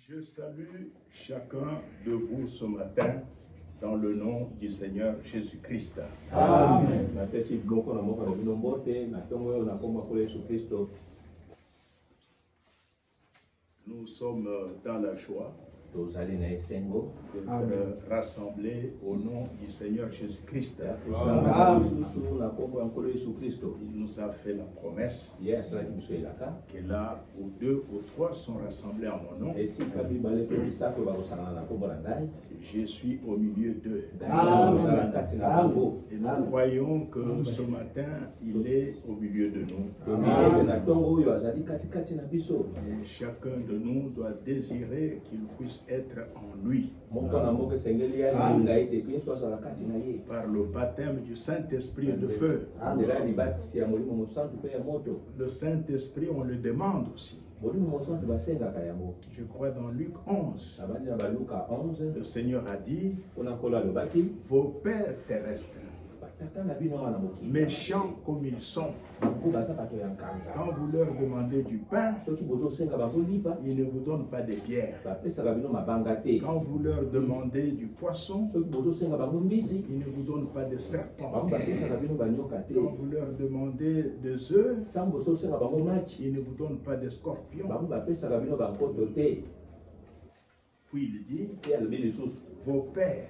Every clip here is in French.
Je salue chacun de vous ce matin dans le nom du Seigneur Jésus-Christ. Amen. Nous sommes dans la joie d'être rassemblés au nom du Seigneur Jésus-Christ. Il nous a fait la promesse que là où 2 ou 3 sont rassemblés en mon nom, je suis au milieu d'eux. Et nous croyons que ce matin, il est au milieu de nous. Et chacun de nous doit désirer qu'il puisse être en lui. Par le baptême du Saint-Esprit et de feu. Le Saint-Esprit, on le demande aussi. Je crois dans Luc 11. Le Seigneur a dit, vos pères terrestres, méchants comme ils sont, quand vous leur demandez du pain, ils ne vous donnent pas des pierres. Quand vous leur demandez du poisson, ils ne vous donnent pas de serpents. Quand vous leur demandez des œufs, ils ne vous donnent pas de scorpions. Puis il dit, vos pères,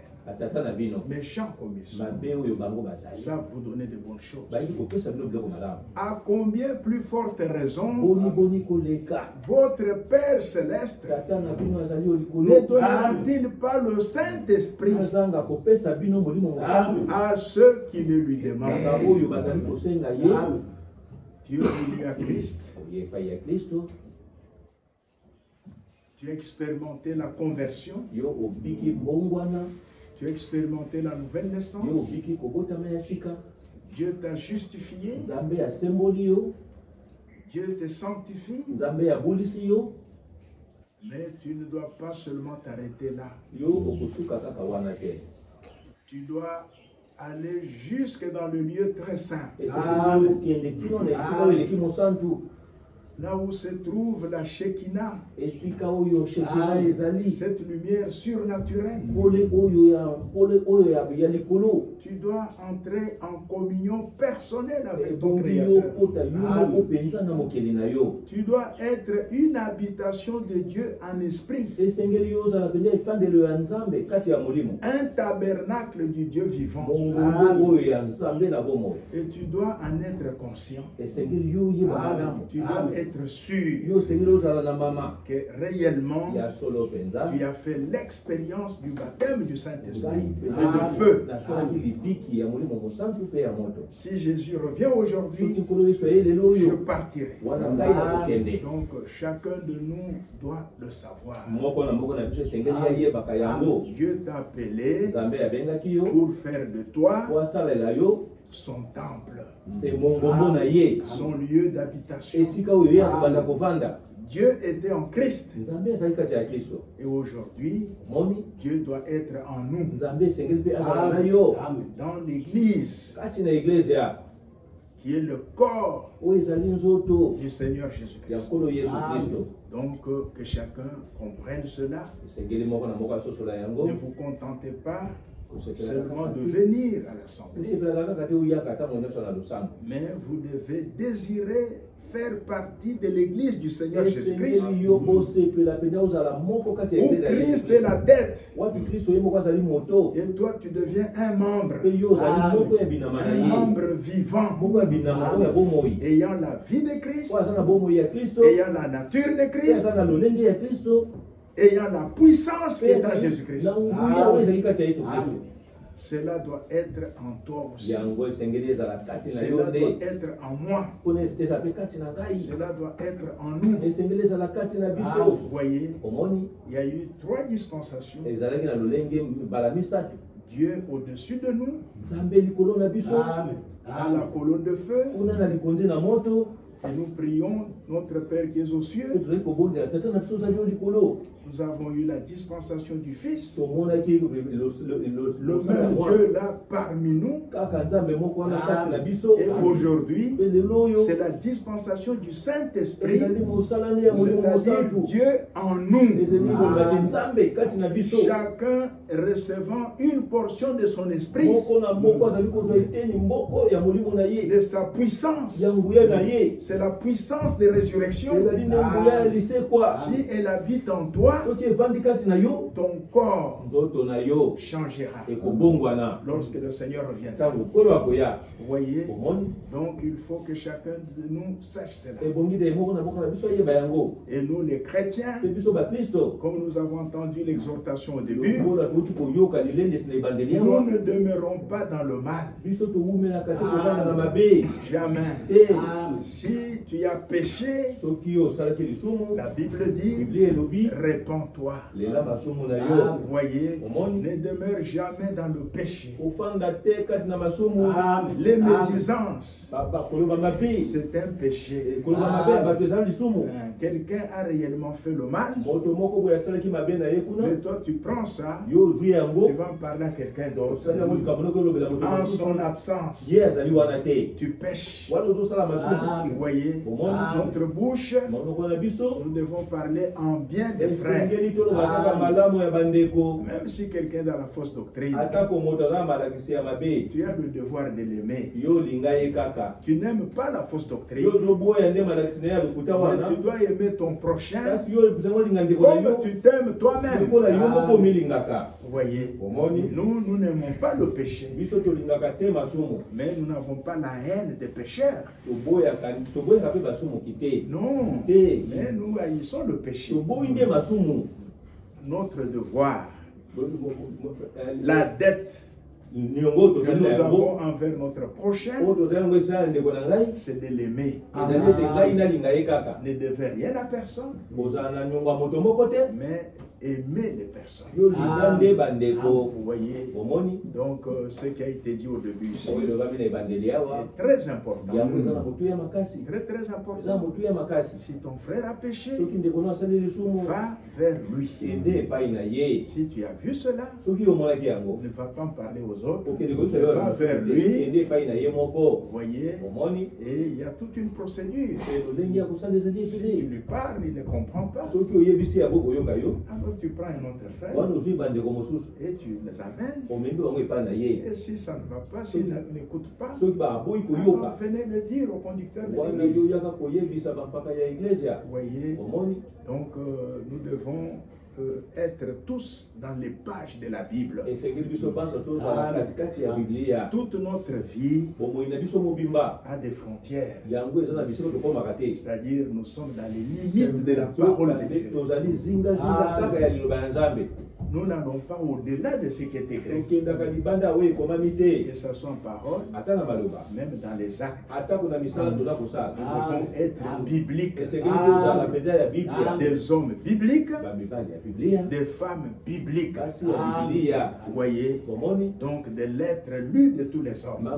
méchants comme ils sont, savent vous donner de bonnes choses. À combien plus forte raison votre Père Céleste ne donnera-t-il pas le Saint-Esprit à ceux qui ne lui demandent? Dieu est venu à Christ. Tu as expérimenté la conversion. Tu as expérimenté la nouvelle naissance. Dieu t'a justifié. Dieu te sanctifie. Mais tu ne dois pas seulement t'arrêter là. Tu dois aller jusque dans le lieu très saint. Là où se trouve la Shekinah, cette lumière surnaturelle. Tu dois entrer en communion personnelle avec ton Créateur. Tu dois être une habitation de Dieu en esprit. Un tabernacle du Dieu vivant. Et tu dois en être conscient. Tu dois être sûr que réellement tu as fait l'expérience du baptême du Saint-Esprit et de feu. Si Jésus revient aujourd'hui, je partirai. Donc chacun de nous doit le savoir. Dieu t'a appelé pour faire de toi son temple, son lieu d'habitation. Dieu était en Christ. Et aujourd'hui, Dieu doit être en nous. Dans l'Église, qui est le corps du Seigneur Jésus-Christ. Donc, que chacun comprenne cela. Ne vous contentez pas seulement de venir à l'assemblée, mais vous devez désirer faire partie de l'église du Seigneur Jésus-Christ, où Christ est la tête, et toi tu deviens un membre vivant, ayant la vie de Christ, ayant la nature de Christ, ayant la puissance qui est en Jésus-Christ. Cela doit être en toi aussi. Cela doit être en moi. Cela doit être en nous. Vous voyez, il y a eu 3 dispensations. Dieu au-dessus de nous, dans la colonne de feu, et nous prions notre Père qui est aux cieux. Nous avons eu la dispensation du Fils, le même Dieu là parmi nous. Et aujourd'hui, c'est la dispensation du Saint-Esprit, c'est-à-dire Dieu en nous. Chacun recevant une portion de son esprit, de sa puissance. C'est la puissance de résurrection. Si elle habite en toi, ton corps changera lorsque le Seigneur reviendra. Vous voyez? Donc il faut que chacun de nous sache cela. Et nous les chrétiens, comme nous avons entendu l'exhortation au début, nous ne demeurons pas dans le mal. Jamais. Si tu as péché, la Bible dit, répands-toi. Vous voyez, ne demeure jamais dans le péché. Les médisances, c'est un péché. Quelqu'un a réellement fait le mal, mais toi tu prends ça, tu vas en parler à quelqu'un d'autre. En son absence, tu pêches. Vous voyez, notre bouche, nous devons parler en bien des frères. Même si quelqu'un est dans la fausse doctrine, tu as le devoir de l'aimer. Tu n'aimes pas la fausse doctrine, mais tu dois aimer ton prochain comme tu t'aimes toi-même. Vous voyez, nous n'aimons pas le péché, mais nous n'avons pas la haine des pécheurs. Non, mais nous haïssons le péché. Notre devoir, la dette que nous avons envers notre prochain, c'est de l'aimer. Ne devez rien à personne, mais aimer les personnes. Vous voyez, donc ce qui a été dit au début ici est très important. Très très important. Si ton frère a péché, va vers lui. Si tu as vu cela, ne va pas en parler aux autres, va vers lui. Vous voyez, et il y a toute une procédure. Si tu lui parles, il ne comprend pas. Alors tu prends un autre frère et tu les amènes. Et si ça ne va pas, s'il n'écoute pas, alors venez le dire au conducteur de l'église. Vous voyez, donc nous devons être tous dans les pages de la Bible. Toute notre vie a des frontières. C'est-à-dire nous sommes dans les limites de la parole de Dieu. Nous n'allons pas au-delà de ce qui est écrit. Que ce soit en parole, même dans les actes. Nous devons être bibliques. Des hommes bibliques, des femmes bibliques. Vous voyez, donc des lettres lues de tous les hommes.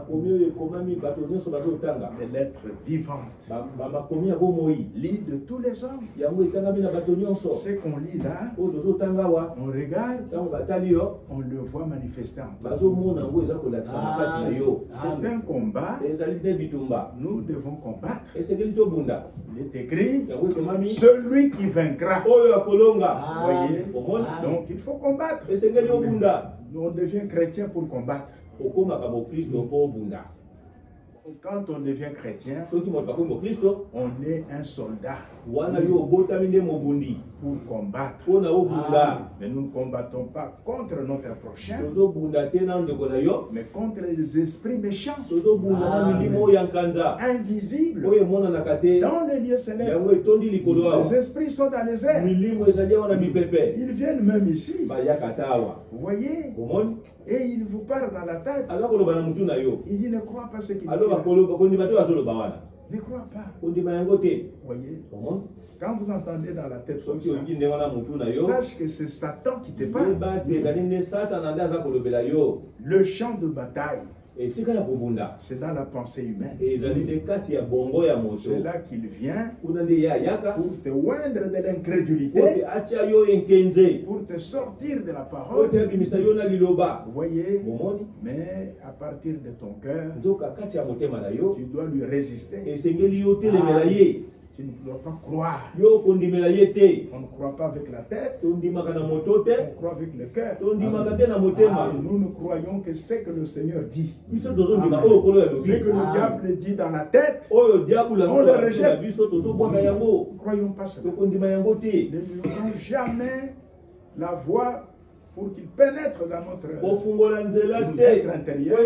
Des lettres vivantes, lues de tous les hommes. Ce qu'on lit là, on regarde, on le voit manifesté en toi. C'est un combat. Nous devons combattre. Il est écrit, celui qui vaincra. Vous voyez, donc il faut combattre. On devient chrétien pour combattre. Quand on devient chrétien, on est un soldat. pour combattre. Mais nous ne combattons pas contre notre prochain, mais contre les esprits méchants, invisibles, dans les lieux célestes. Ces esprits sont dans les airs. Ils viennent même ici. Vous voyez? Et ils vous parlent dans la tête. Il dit ne crois pas ce qu'il dit. Ne crois pas. Vous voyez? Quand vous entendez dans la tête comme ça, sache que c'est Satan qui te parle. Le champ de bataille, c'est dans la pensée humaine. C'est là qu'il vient pour te oindre de l'incrédulité, pour te sortir de la parole. Vous voyez? Mais à partir de ton cœur, tu dois lui résister. Tu ne dois pas croire. On ne croit pas avec la tête, on croit avec le cœur. Nous ne croyons que ce que le Seigneur dit. Ce que le diable dit dans la tête, on le rejette. Nous ne croyons pas cela. Ne lui ouvrons jamais la voie pour qu'il pénètre dans notre être intérieur.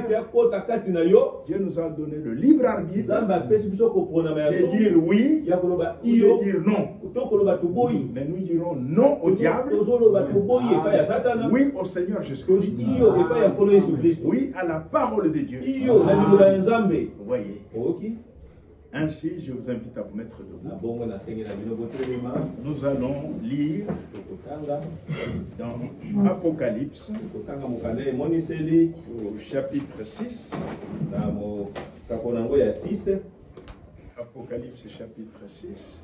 Dieu nous a donné le libre arbitre de dire oui ou de dire non. Mais nous dirons non au diable, oui au Seigneur Jésus-Christ, oui à la parole de Dieu. Vous voyez? Ainsi, je vous invite à vous mettre debout. Nous allons lire dans Apocalypse, au chapitre 6. Apocalypse chapitre 6.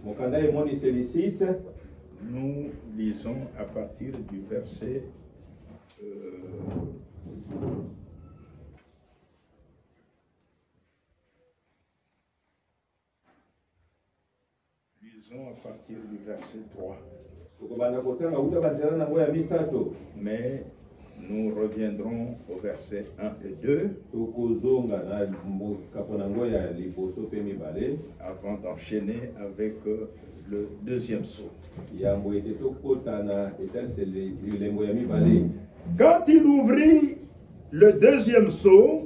Nous lisons à partir du verset à partir du verset 3. Mais nous reviendrons au verset 1 et 2 avant d'enchaîner avec le deuxième saut. Quand il ouvrit le deuxième saut,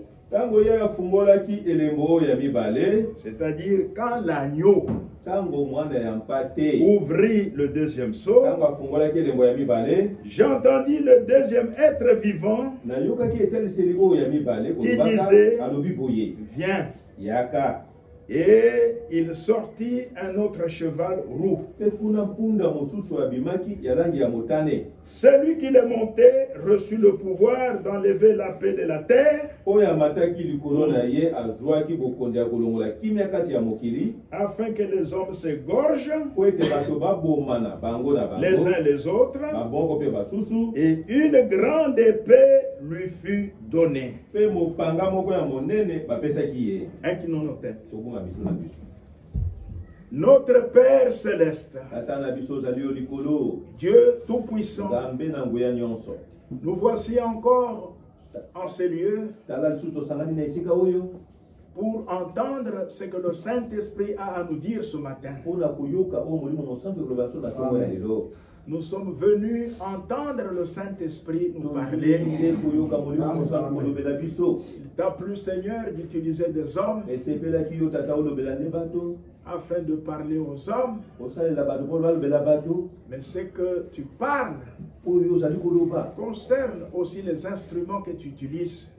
c'est-à-dire quand l'agneau ouvrit le deuxième saut, j'entendis le deuxième être vivant qui disait, viens. Et il sortit un autre cheval roux. Celui qui le montait reçut le pouvoir d'enlever la paix de la terre, afin que les hommes s'égorgent les uns les autres, et une grande épée lui fut donnée. Inclinons nos têtes. Notre Père céleste, Dieu Tout-Puissant, nous voici encore en ces lieux pour entendre ce que le Saint-Esprit a à nous dire ce matin. Nous sommes venus entendre le Saint-Esprit nous parler. Il t'a plu, Seigneur, d'utiliser des hommes afin de parler aux hommes. Mais ce que tu parles concerne aussi les instruments que tu utilises.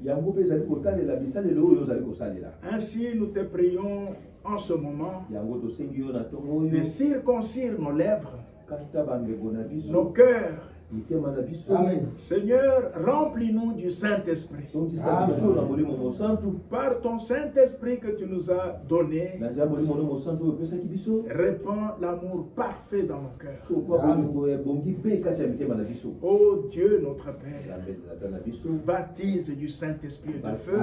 Ainsi, nous te prions en ce moment de circoncire nos lèvres, nos cœurs. Amen. Seigneur, remplis-nous du Saint-Esprit. Par ton Saint-Esprit que tu nous as donné, répands l'amour parfait dans nos cœurs. Ô Dieu notre Père, baptise du Saint-Esprit et de feu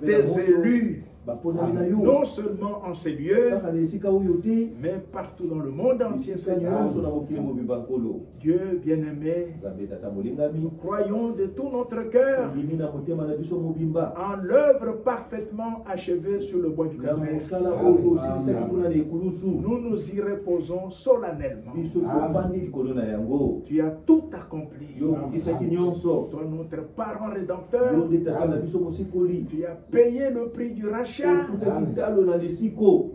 tes élus non seulement en ces lieux, mais partout dans le monde entier, Seigneur. Dieu bien-aimé, nous croyons de tout notre cœur en l'œuvre parfaitement achevée sur le bois du Calvaire. Nous nous y reposons solennellement. Tu as tout accompli. Toi, notre parent rédempteur, tu as payé le prix du rachat.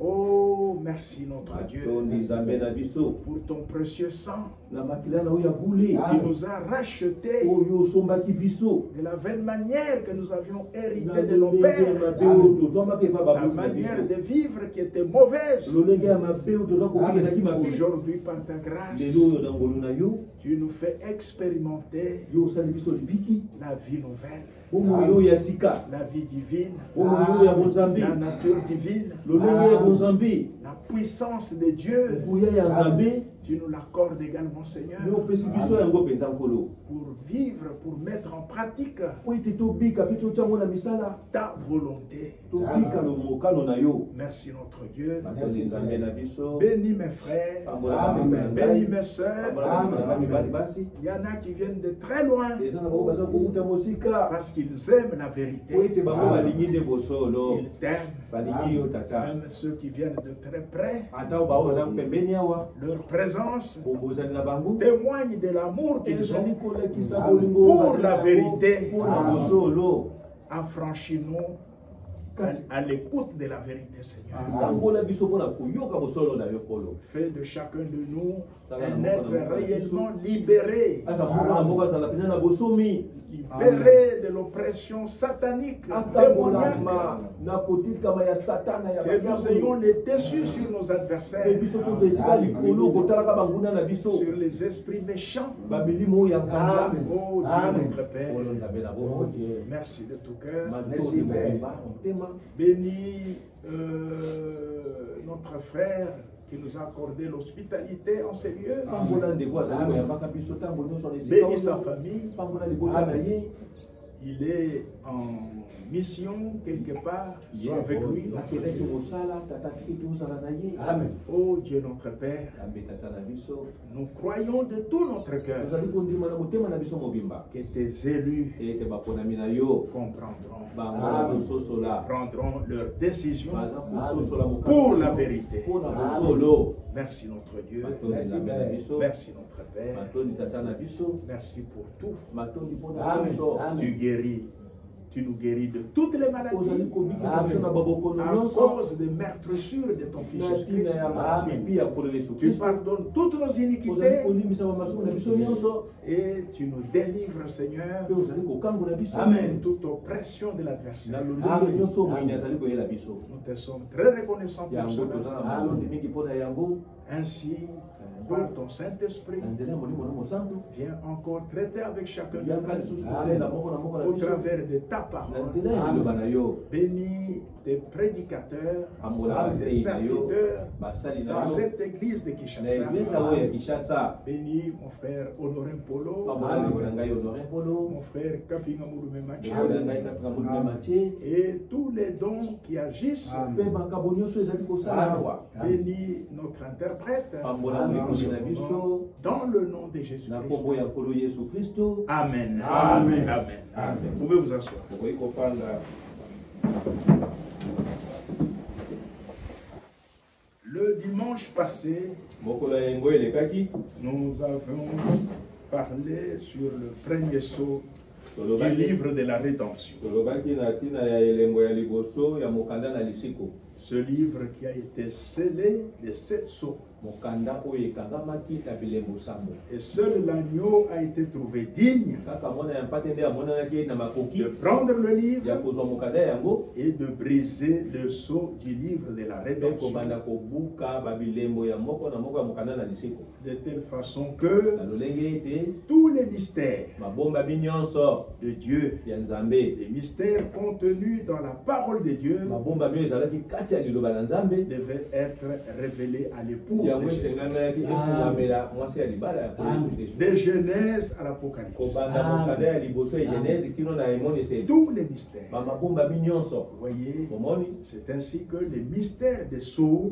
Oh, merci notre Dieu pour ton précieux sang qui nous a rachetés de la vaine manière que nous avions hérité de nos pères, la manière de vivre qui était mauvaise. Aujourd'hui, par ta grâce, tu nous fais expérimenter la vie nouvelle, la vie divine, la nature divine, la puissance de Dieu. Tu nous l'accordes également, Seigneur, pour vivre, pour mettre en pratique ta volonté. Merci notre Dieu. Bénis mes frères, bénis mes soeurs. Il y en a qui viennent de très loin parce qu'ils aiment la vérité. Ils t'aiment. Même ceux qui viennent de très près, leur présence témoigne de l'amour qu'ils ont pour la vérité. Affranchis-nous à l'écoute de la vérité, Seigneur. Fais de chacun de nous un être réellement libéré, libéré de l'oppression satanique, démoniaque, que nous ayons les dessus sur nos adversaires, sur les esprits méchants. Oh Dieu notre Père, merci de tout cœur. Bénis notre frère qui nous a accordé l'hospitalité en ces lieux. Bénis sa famille. Il est en mission quelque part, sois avec lui. Amen. Oh Dieu notre Père, nous croyons de tout notre cœur que tes élus comprendront, prendront leurs décisions pour la vérité. Merci notre Dieu, merci notre Père, merci pour tout. Tu nous guéris de toutes les maladies à cause des meurtrissures de ton Fils Jésus-Christ. Tu pardonnes toutes nos iniquités et tu nous délivres, Seigneur, Amen, toute oppression de l'adversaire. Nous te sommes très reconnaissants pour cela. Ainsi, par ton Saint-Esprit, viens encore traiter avec chacun de nous au travers de ta parole. Bénis tes prédicateurs, tes serviteurs dans cette église de Kinshasa. Bénis mon frère Honoré Polo, mon frère Kapinga Mouloumé Maché et tous les dons qui agissent. Bénis notre interprète. Dans le nom de Jésus-Christ. Amen. Amen. Amen. Amen. Vous pouvez vous asseoir. Le dimanche passé, nous avons parlé sur le premier sceau du livre de la rédemption. Ce livre qui a été scellé de 7 sceaux. Et seul l'agneau a été trouvé digne de prendre le livre et de briser le sceau du livre de la rédemption. De telle façon que tous les mystères de Dieu, les mystères contenus dans la parole de Dieu, devaient être révélés à l'époux. De Genèse à l'Apocalypse. Tous les mystères. Vous voyez, c'est ainsi que les mystères des sceaux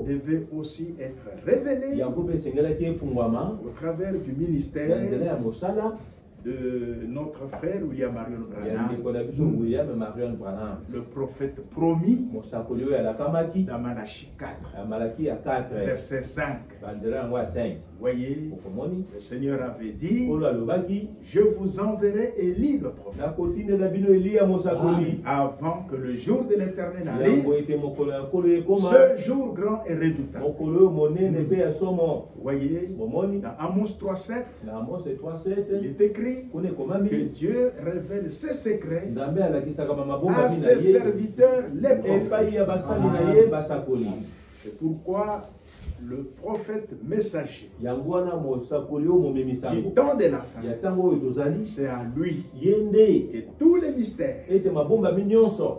devaient aussi être révélés au travers du ministère de notre frère William Marion Branham, le prophète promis dans Malachie 4, verset 5. Vous voyez, le Seigneur avait dit, je vous enverrai Élie le prophète, avant que le jour de l'Éternel arrive, ce jour grand et redoutable. Vous voyez, dans Amos 3.7, il est écrit que Dieu révèle ses secrets à ses serviteurs les prophètes. C'est pourquoi le prophète messager du temps de la fin, c'est à lui et tous les mystères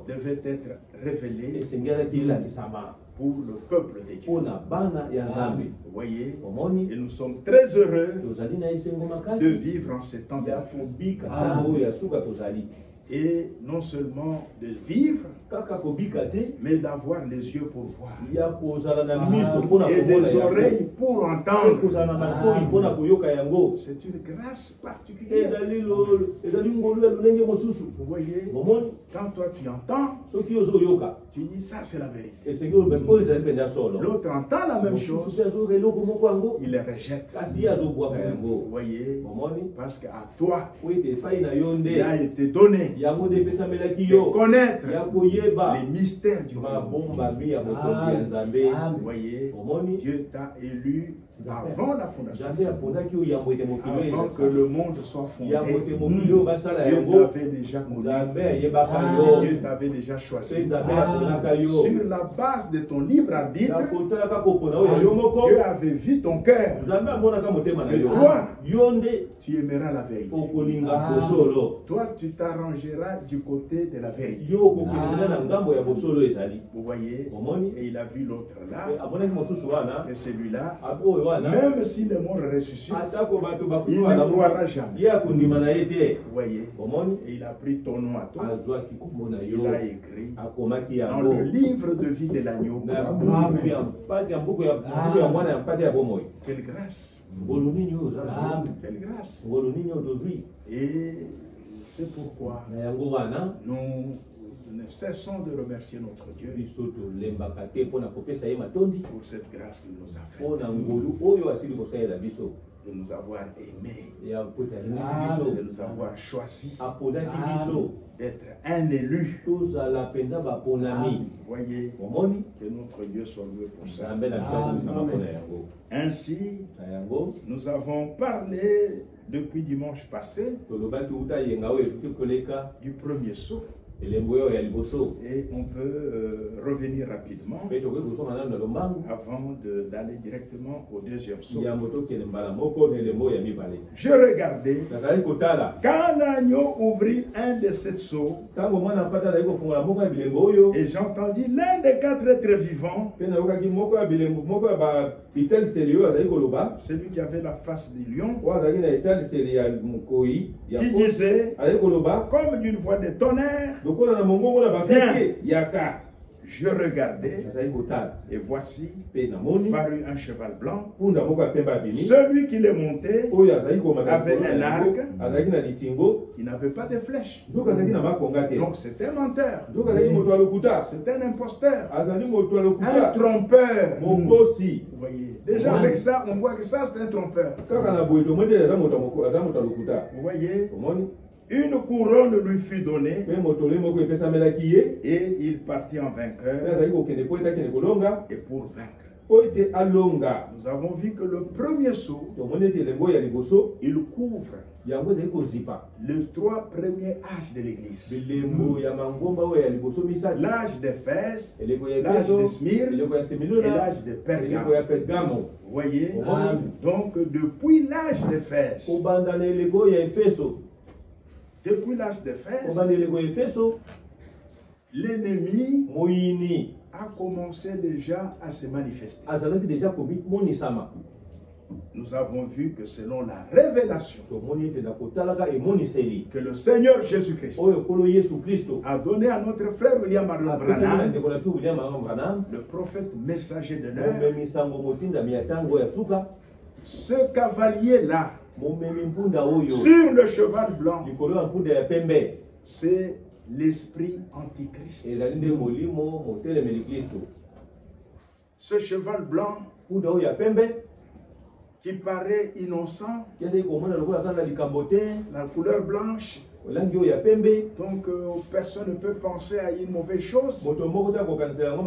devaient être révélés pour le peuple de Dieu. Vous voyez, et nous sommes très heureux de vivre en ces temps de la fin. Et non seulement de vivre, mais d'avoir les yeux pour voir et des oreilles pour entendre. C'est une grâce particulière. Vous voyez, quand toi tu entends, tu dis ça c'est la vérité. L'autre entend la même chose, il les rejette. Vous voyez, parce qu'à toi il a été donné de connaître les mystères du monde. Vous voyez, Dieu t'a élu avant la fondation, avant que le monde soit fondé. Dieu t'avait déjà connu, Dieu t'avait déjà choisi. Sur la base de ton libre arbitre, Dieu avait vu ton cœur. Et toi, tu aimeras la vérité. Toi, tu t'arrangeras du côté de la vérité. Vous voyez, et il a vu l'autre là, et celui-là, même si le mort ressuscite, il ne croira jamais. Vous voyez, et il a pris ton nom à toi, il a écrit dans le livre de vie de l'agneau. Quelle grâce! Quelle grâce! Et c'est pourquoi nous ne cessons de remercier notre Dieu pour cette grâce qu'il nous a faite, de nous avoir aimés, de nous avoir choisis, d'être un élu. Vous voyez, que notre Dieu soit loué pour ça. Ainsi, nous avons parlé depuis dimanche passé du premier saut. Et on peut revenir rapidement avant d'aller directement au deuxième saut. Je regardais quand l'agneau ouvrit un de ces seaux et j'entendis l'un des quatre êtres vivants, celui qui avait la face du lion, qui disait comme d'une voix de tonnerre, viens. Je regardais et voici parut un cheval blanc. Celui qui le montait avait un arc qui n'avait pas de flèche. Donc c'est un menteur, c'est un imposteur, un trompeur. Vous voyez, déjà avec ça on voit que ça c'est un trompeur. Vous voyez, une couronne lui fut donnée et il partit en vainqueur et pour vaincre. Nous avons vu que le premier saut, il couvre les trois premiers âges de l'Église. L'âge d'Éphèse, l'âge de Smyrne et l'âge de Pergame. Vous voyez, donc depuis l'âge d'Éphèse, l'ennemi a commencé déjà à se manifester. Nous avons vu que selon la révélation que le Seigneur Jésus-Christ a donné à notre frère William Marion Branham, le prophète messager de l'heure, ce cavalier-là, sur le cheval blanc, c'est l'esprit antichrist. Ce cheval blanc qui paraît innocent, la couleur blanche, donc personne ne peut penser à une mauvaise chose.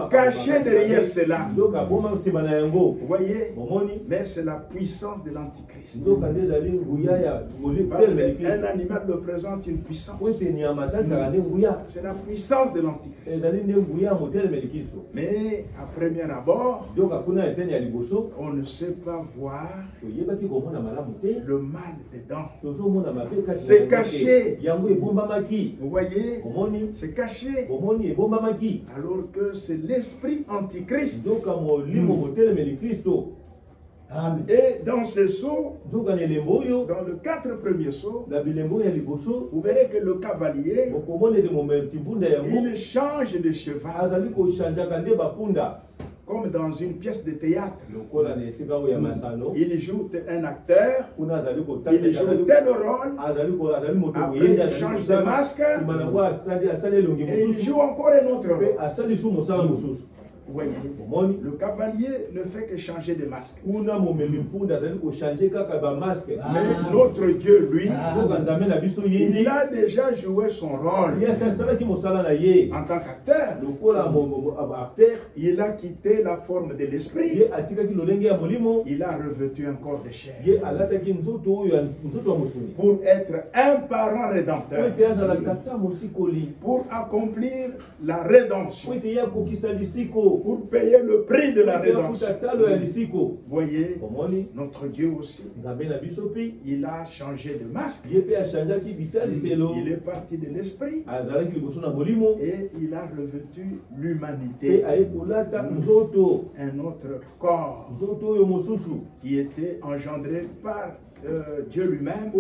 Caché derrière cela, vous voyez, mais c'est la puissance de l'antichrist. Parce qu'un animal représente une puissance. C'est la puissance de l'antichrist. Mais à premier abord, on ne sait pas voir le mal dedans. C'est caché. Vous voyez, c'est caché. Alors que c'est l'esprit antichrist. Et dans ces sceaux, dans le 4 premiers sceaux, vous verrez que le cavalier, il change de cheval. Comme dans une pièce de théâtre. Il joue un acteur, il joue tel rôle, après il change de masque, et il joue encore un autre rôle. Vous voyez, le cavalier ne fait que changer de masque. Mais notre Dieu, lui, il a déjà joué son rôle. En tant qu'acteur, il a quitté la forme de l'esprit. Il a revêtu un corps de chair. Pour être un parent rédempteur. Pour accomplir la rédemption. Pour payer le prix de la rédemption. Vous voyez, notre Dieu aussi, il a changé de masque. Il est parti de l'esprit et il a revêtu l'humanité. Un autre corps qui était engendré par Dieu lui-même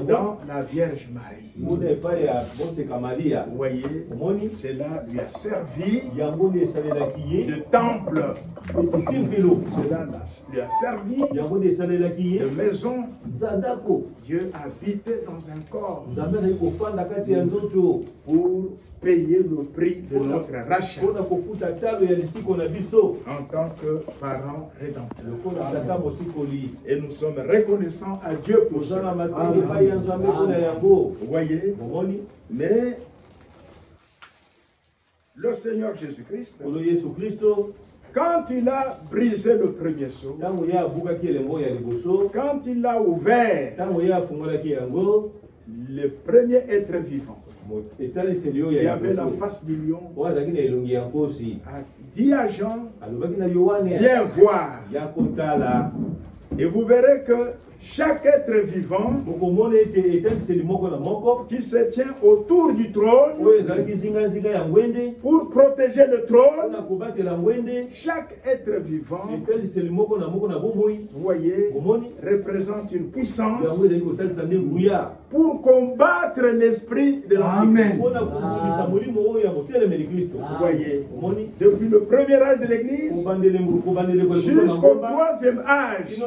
dans la Vierge Marie. Vous voyez, cela lui a servi de temple. Cela lui a servi de maison. Dieu habitait dans un corps pour payer le prix de notre rachat en tant que parents rédempteurs. Et nous sommes reconnaissants à Dieu pour ça. Vous voyez, mais le Seigneur Jésus-Christ, quand il a brisé le premier sceau, quand il l'a ouvert, le premier être vivant, il y avait la face du lion, a dit à Jean, viens voir. Et vous verrez que chaque être vivant qui se tient autour du trône pour protéger le trône, chaque être vivant, vous voyez, représente une puissance pour combattre l'esprit de l'Antichrist. Vous voyez, depuis le premier âge de l'Église jusqu'au troisième âge, là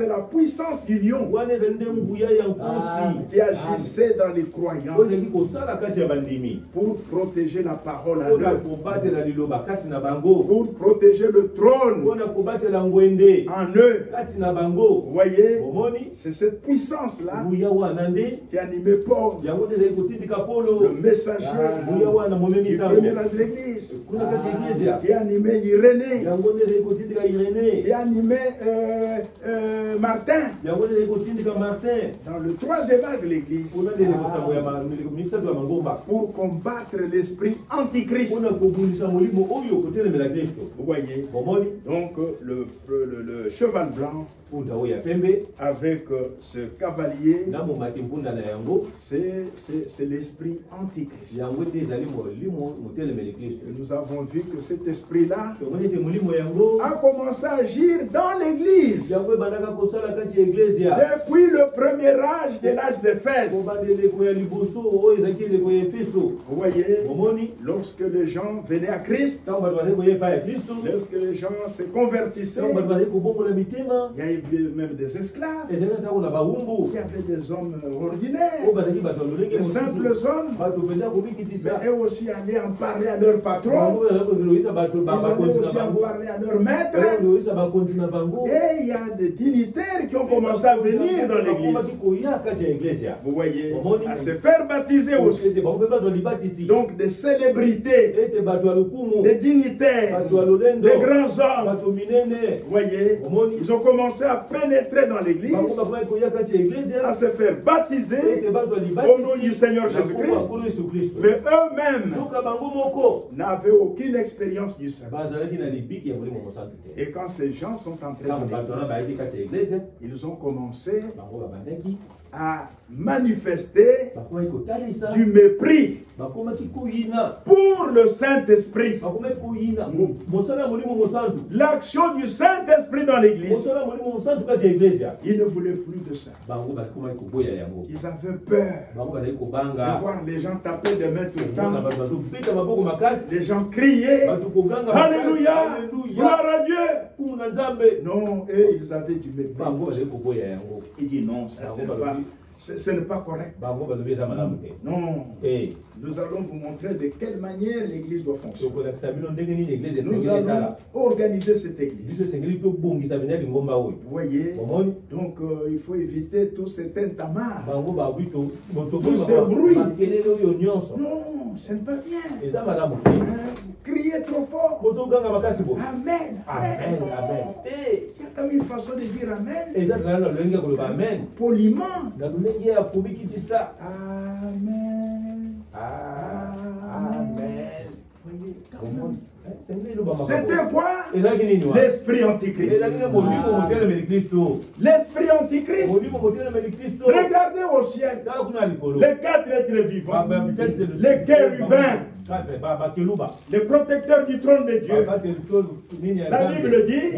c'est la puissance du lion qui agissait dans les croyants pour protéger la parole à eux, pour protéger le trône en eux. Vous voyez, c'est cette puissance-là qui animait Paul, le messager du premier âge de l'Église, qui animait Irénée, qui animait Martin. Dans le troisième âge de l'Église, pour combattre l'esprit antichrist. Vous voyez, donc le cheval blanc avec ce cavalier voyez, c'est l'esprit antichrist. Et nous avons vu que cet esprit-là a commencé à agir dans l'église depuis le premier âge de l'âge d'Éphèse. Vous voyez, lorsque les gens venaient à Christ, lorsque les gens se convertissaient, il y avait même des esclaves, il y avait des hommes ordinaires, des simples hommes, mais eux aussi allaient en parler à leur patron, ils allaient aussi en parler à leur maître, et il y a des dignitaires qui ont commencé à venir dans l'église. Vous voyez, à se faire baptiser aussi. Donc des célébrités, des dignitaires, des grands hommes. Vous voyez, ils ont commencé à pénétrer dans l'église, à se faire baptiser au nom du Seigneur Jésus-Christ. Mais eux-mêmes n'avaient aucune expérience du Saint. Et quand ces gens sont entrés dans l'église, ils ont commencé à manifester du mépris pour le Saint-Esprit. L'action du Saint-Esprit dans l'église, ils ne voulaient plus de ça. Ils avaient peur de voir les gens taper des mains tout le temps, les gens crier Alléluia, gloire à Dieu. Non, et ils avaient du mépris. Il dit non, ça ce n'est pas correct. Non. Nous allons vous montrer de quelle manière l'église doit fonctionner. Nous allons organiser cette église. Vous voyez, donc il faut éviter tout cet entamage, tous ces bruits. Non, ce n'est pas bien. Criez trop fort. Amen. Amen. Il y a comme une façon de dire Amen. Poliment. Amen. C'était quoi? L'esprit antichrist. L'esprit antichrist. Regardez au ciel. Les quatre êtres vivants. Les chérubins. Les protecteurs du trône de Dieu. La Bible dit,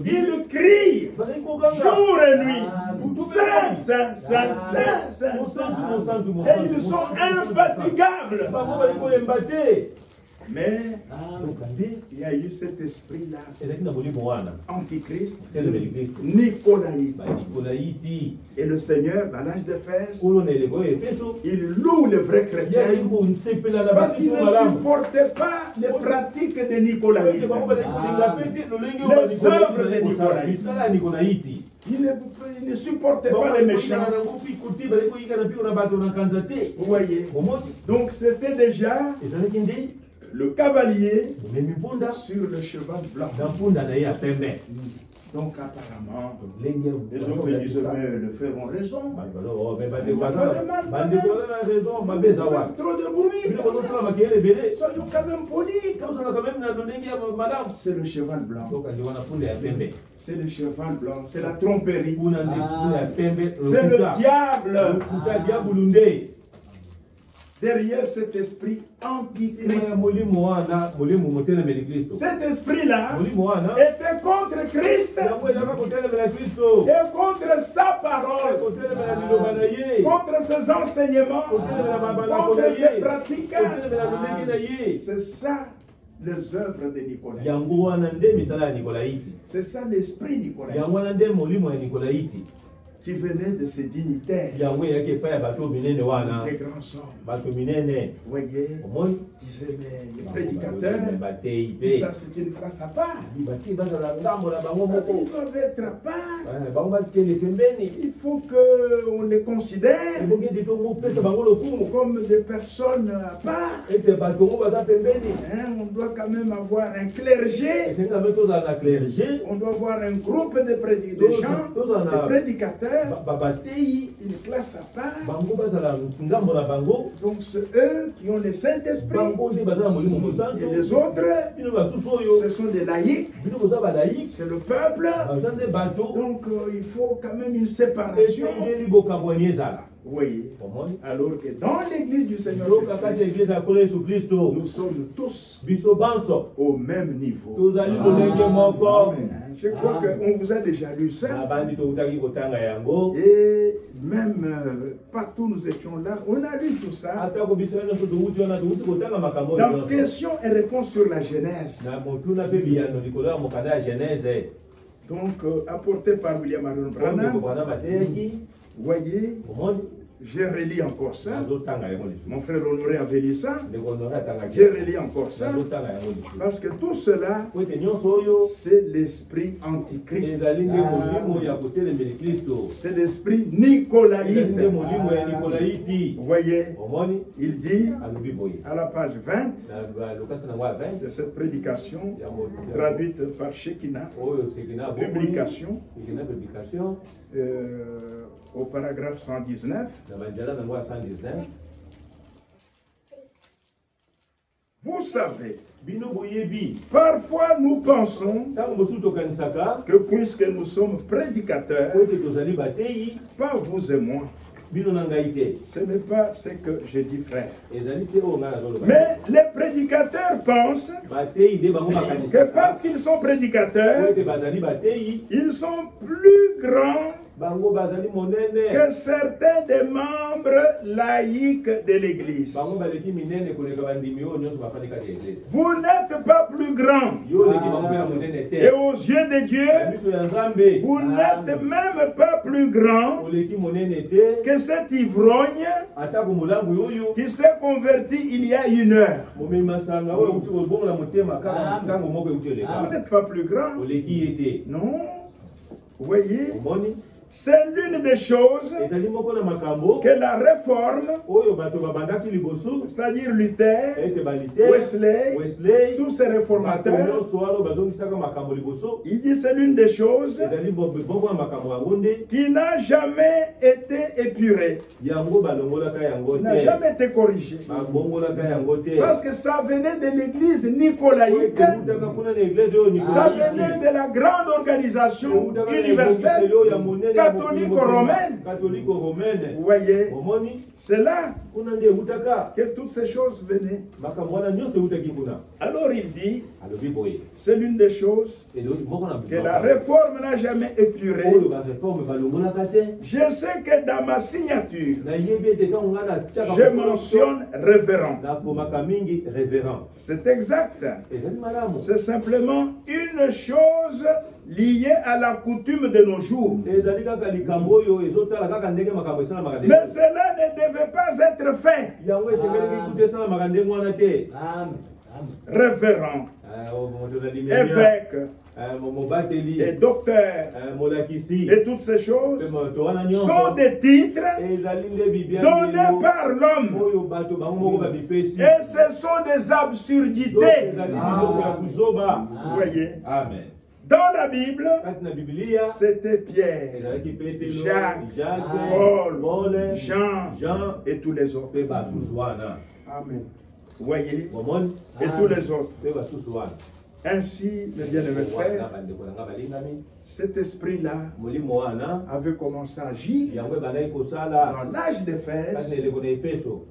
ils crient jour et nuit. Saint, Saint, Saint, Saint, Saint. Et ils sont infatigables. Mais il y a eu cet esprit-là, antichrist, nicolaïte. Et le Seigneur, dans l'âge d'Éphèse, il loue les vrais chrétiens parce qu'il ne supportait pas les pratiques des nicolaïtes, les œuvres des nicolaïtes. Il ne supportait pas les méchants. Vous voyez, donc c'était déjà le cavalier sur le cheval blanc. Donc apparemment, les hommes disent, mais le frère ont raison. Trop de bruit. Soyons quand même polis. C'est le cheval blanc. C'est le cheval blanc. C'est la tromperie. C'est le diable. Derrière cet esprit antichrist. Cet esprit-là était contre Christ et contre sa parole, contre ses enseignements, contre ses pratiques. C'est ça les œuvres de Nicolaïte. C'est ça l'esprit nicolaïte qui venait de ces dignitaires, des grands hommes. Vous voyez, ils disaient, mais les prédicateurs, ça c'est une place à part. Ils doivent être à part. Il faut qu'on les considère comme des personnes à part. On doit quand même avoir un clergé. On doit avoir un groupe de prédicateurs. Une classe à part. Donc c'est eux qui ont le Saint-Esprit. Et les autres, ce sont des laïcs. C'est le peuple. Donc il faut quand même une séparation. Oui. Alors que dans l'église du Seigneur Jésus-Christ, nous sommes tous au même niveau. Je crois qu'on vous a déjà lu ça. Et même partout nous étions là, on a lu tout ça. Dans questions et réponses sur la Genèse. Donc apporté par William Marion Branham. Voyez, j'ai relis encore ça. Mon frère Honoré avait lu ça. J'ai relis encore ça. Parce que tout cela, c'est l'esprit antichrist. C'est l'esprit nicolaïte. Vous voyez, il dit à la page 20 de cette prédication, traduite par Shekinah, publication, au paragraphe 119. Vous savez, parfois nous pensons que puisque nous sommes prédicateurs, pas vous et moi, ce n'est pas ce que je dis, frère. Mais les prédicateurs pensent que parce qu'ils sont prédicateurs, ils sont plus grands que certains des membres laïcs de l'Église. Vous n'êtes pas plus grand. Et aux yeux de Dieu, vous n'êtes même pas plus grand que cet ivrogne qui s'est converti il y a 1 heure. Vous n'êtes pas plus grand. Non. Vous voyez, c'est l'une des choses que la réforme, c'est-à-dire Luther, Wesley, tous ces réformateurs, il dit c'est l'une des choses qui n'a jamais été épurée, n'a jamais été corrigée. Parce que ça venait de l'église nicolaïque, ça venait de la grande organisation universelle catholico-romaine. Vous voyez, c'est là que toutes ces choses venaient. Alors il dit, c'est l'une des choses que la réforme n'a jamais épurée. Je sais que dans ma signature, je mentionne révérend. C'est exact. C'est simplement une chose liée à la coutume de nos jours. Mais cela ne devait pas être fait. Révérend, évêque, et docteur, et toutes ces choses sont des titres donnés par l'homme. Et ce sont des absurdités. Vous voyez? Amen. Dans la Bible, c'était Pierre, Jacques, Paul, Jean et tous les autres. Amen. Vous voyez? Et tous les autres. Ainsi, mes bien-aimés frères, cet esprit-là avait commencé à agir dans l'âge d'Éphèse.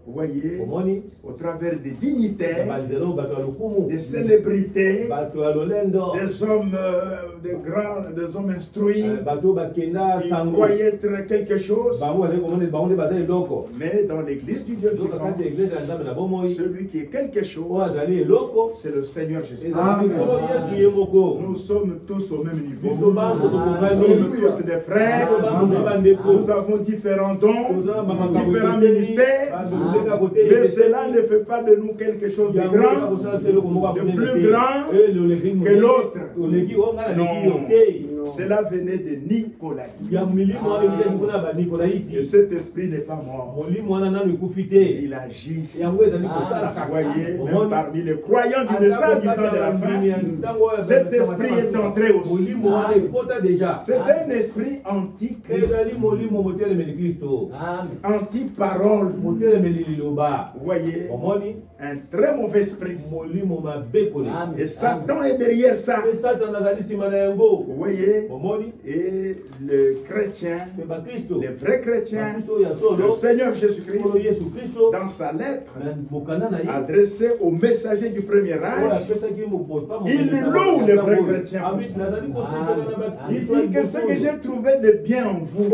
Vous voyez, au travers des dignitaires, des célébrités, des hommes des hommes instruits, qui croyaient être quelque chose. Mais dans l'église du Dieu vivant, celui qui est quelque chose, c'est le Seigneur Jésus. Nous sommes tous au même niveau. Nous sommes tous des frères. Nous avons différents dons, différents ministères. Mais cela ne fait pas de nous quelque chose de grand, de plus grand que l'autre. Non. Cela venait de Nicolaïte. Et Et cet esprit n'est pas mort. Il agit. Vous voyez, même parmi les croyants du message du temps de la fin, cet esprit est entré aussi. C'est un esprit anti-Christ, anti-parole. Vous voyez, un très mauvais esprit. Et Satan est derrière ça. Vous voyez, et le chrétien, les vrais chrétiens, le Seigneur Jésus-Christ, dans sa lettre adressée aux messagers du premier âge, il loue les vrais chrétiens. Il dit que ce que j'ai trouvé de bien en vous,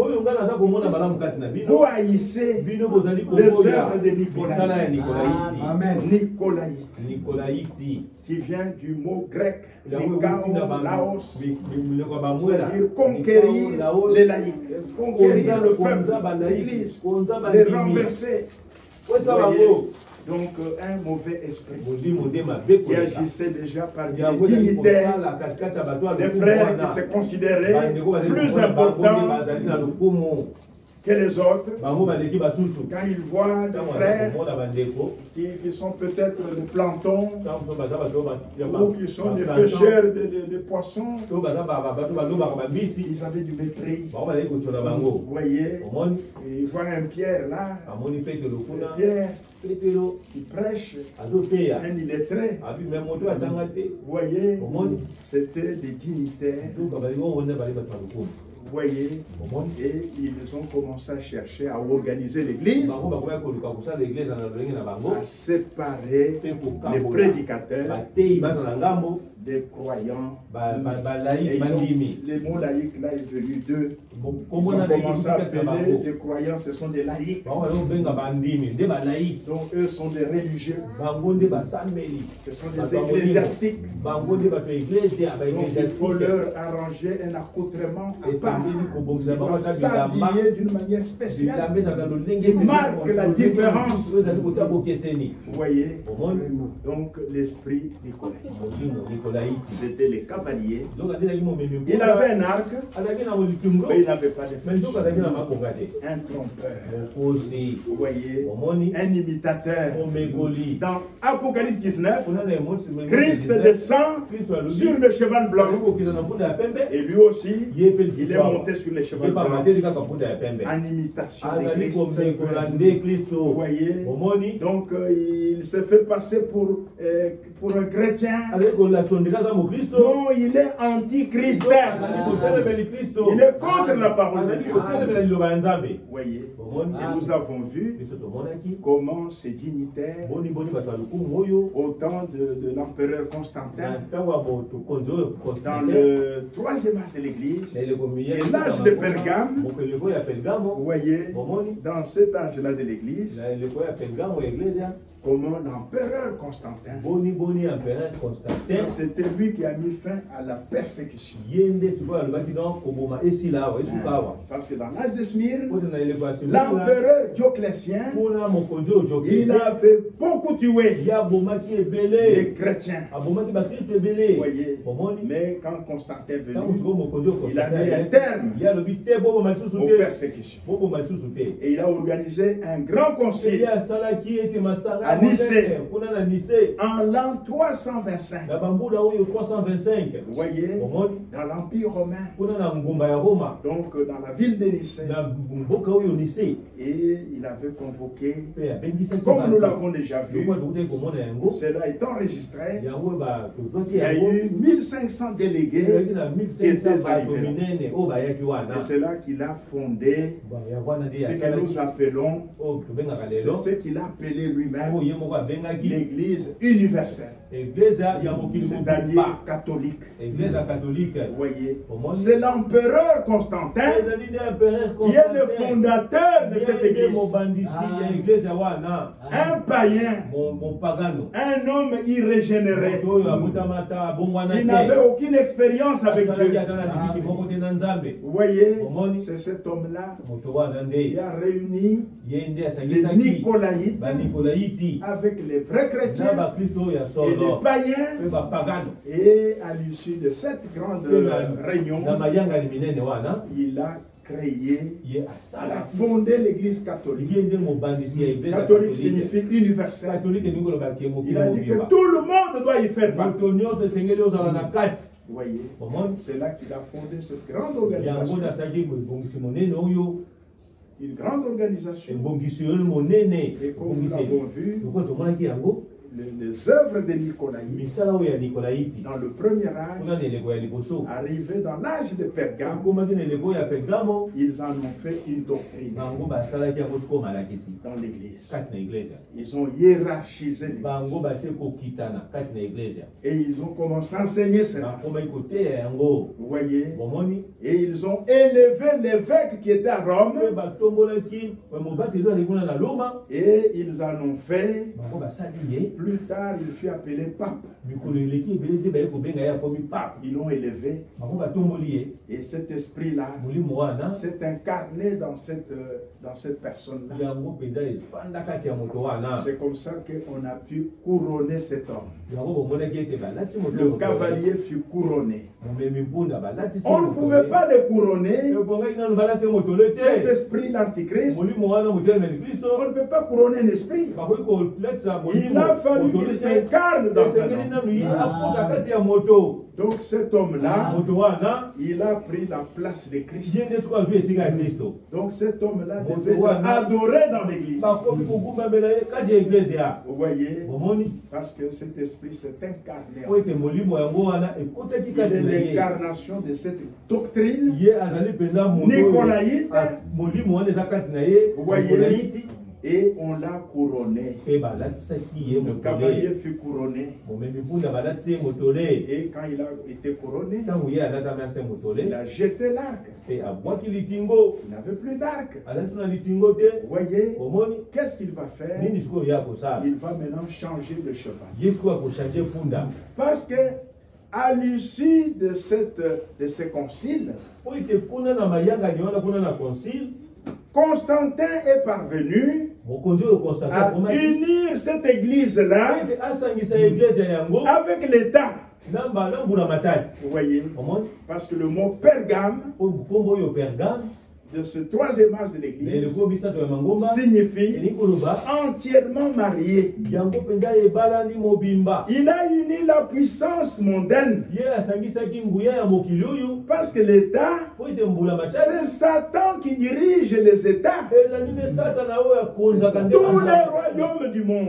vous haïssez les œuvres de Nicolaïte, qui vient du mot grec, Laos, c'est-à-dire conquérir les laïcs, conquérir le peuple, l'Église, les renverser. Donc un mauvais esprit qui agissait déjà par des dignitaires, des frères qui se considéraient plus importants que les autres. Quand ils voient des frères qui sont peut-être des plantons ou qui sont des pêcheurs de poissons, ils avaient du mépris. Vous voyez, ils voient un Pierre là, Pierre qui prêche, un illettré. Vous voyez, c'était des dignitaires. Vous voyez, et ils ont commencé à chercher à organiser l'église, à séparer les prédicateurs des croyants. Les mots laïcs là est venu d'eux. Ils ont commencé à appeler des croyants, ce sont des laïcs. Donc eux sont des religieux. Ce sont des ecclésiastiques. Donc il faut leur arranger un accoutrement à part. Ils vont s'habiller d'une manière spéciale qui marque la différence. Vous voyez, donc l'esprit Nicolaïte. C'était les cavaliers. Il avait un arc, mais il n'avait pas de flèche. Un trompeur. Vous voyez, un imitateur. Dans Apocalypse 19, Christ descend sur le cheval blanc. Et lui aussi, il est monté sur le cheval blanc. En imitation de Christ. Vous voyez, donc il se fait passer pour un chrétien. Non, il est anti-Christ. Il est contre la parole de Dieu. Vous voyez, et nous avons vu comment ces dignitaires, au temps de l'empereur Constantin, dans le troisième âge de l'Église, et l'âge de Pergame, vous voyez, dans cet âge-là de l'Église, comment l'empereur Constantin, c'était lui qui a mis fin à la persécution. Parce que dans l'âge de Smyrne, l'empereur Dioclétien, il avait beaucoup tué les chrétiens. Vous voyez, mais quand Constantin est venu, il a mis un terme aux persécutions. Et il a organisé un grand concile à Nicée en l'an 325. Vous voyez, dans l'Empire romain, donc dans la ville de Nicée. Et il avait convoqué, comme nous l'avons déjà vu, cela est enregistré, il y a eu 1500 délégués qui étaient arrivés. Et c'est là qu'il a fondé ce que nous appelons, c'est ce qu'il a appelé lui-même l'Église universelle. C'est-à-dire catholique. Vous voyez, c'est l'empereur Constantin qui est le fondateur de cette église. Un païen, un homme irrégénéré, qui n'avait aucune expérience avec Dieu. Vous voyez, c'est cet homme-là qui a réuni les Nicolaïtes avec les vrais chrétiens et des païens. Et à l'issue de cette grande réunion, il a créé, il a fondé l'église catholique. Catholique signifie universel. Il a dit que tout le monde doit y faire partie. Vous voyez, c'est là qu'il a fondé cette grande organisation. Une grande organisation. Et comme nous l'avons vu, les œuvres de Nicolaïte, dans le premier âge, arrivé dans l'âge de Pergame, ils en ont fait une doctrine dans l'église. Ils ont hiérarchisé l'église. Et ils ont commencé à enseigner cela. Vous voyez? Et ils ont élevé l'évêque qui était à Rome. Et ils en ont fait. Plus tard, il fut appelé pape. Ils l'ont élevé. Et cet esprit-là s'est incarné dans cette personne-là. C'est comme ça qu'on a pu couronner cet homme. Le cavalier fut couronné. On ne pouvait pas le couronner. Cet esprit, l'antichrist, on ne peut pas couronner un esprit. Il a fallu qu'il s'incarne dans un homme. Donc cet homme-là, il a pris la place de Christ. Donc cet homme-là devait être adoré dans l'église. Vous voyez? Parce que cet esprit s'est incarné. Il est l'incarnation de cette doctrine nicolaïte. Vous voyez? Et on l'a couronné. Le cavalier fut couronné. Et quand il a été couronné, il a jeté l'arc. Il n'avait plus d'arc. Vous voyez? Qu'est-ce qu'il va faire? Il va maintenant changer de cheval. Parce que à l'issue de ce concile, Constantin est parvenu à unir cette église-là avec l'État. Vous voyez? Parce que le mot Pergame, de ce troisième âge de l'église, signifie entièrement marié. Il a uni la puissance mondaine. Parce que l'État, c'est Satan qui dirige les États. Tous les royaumes du monde.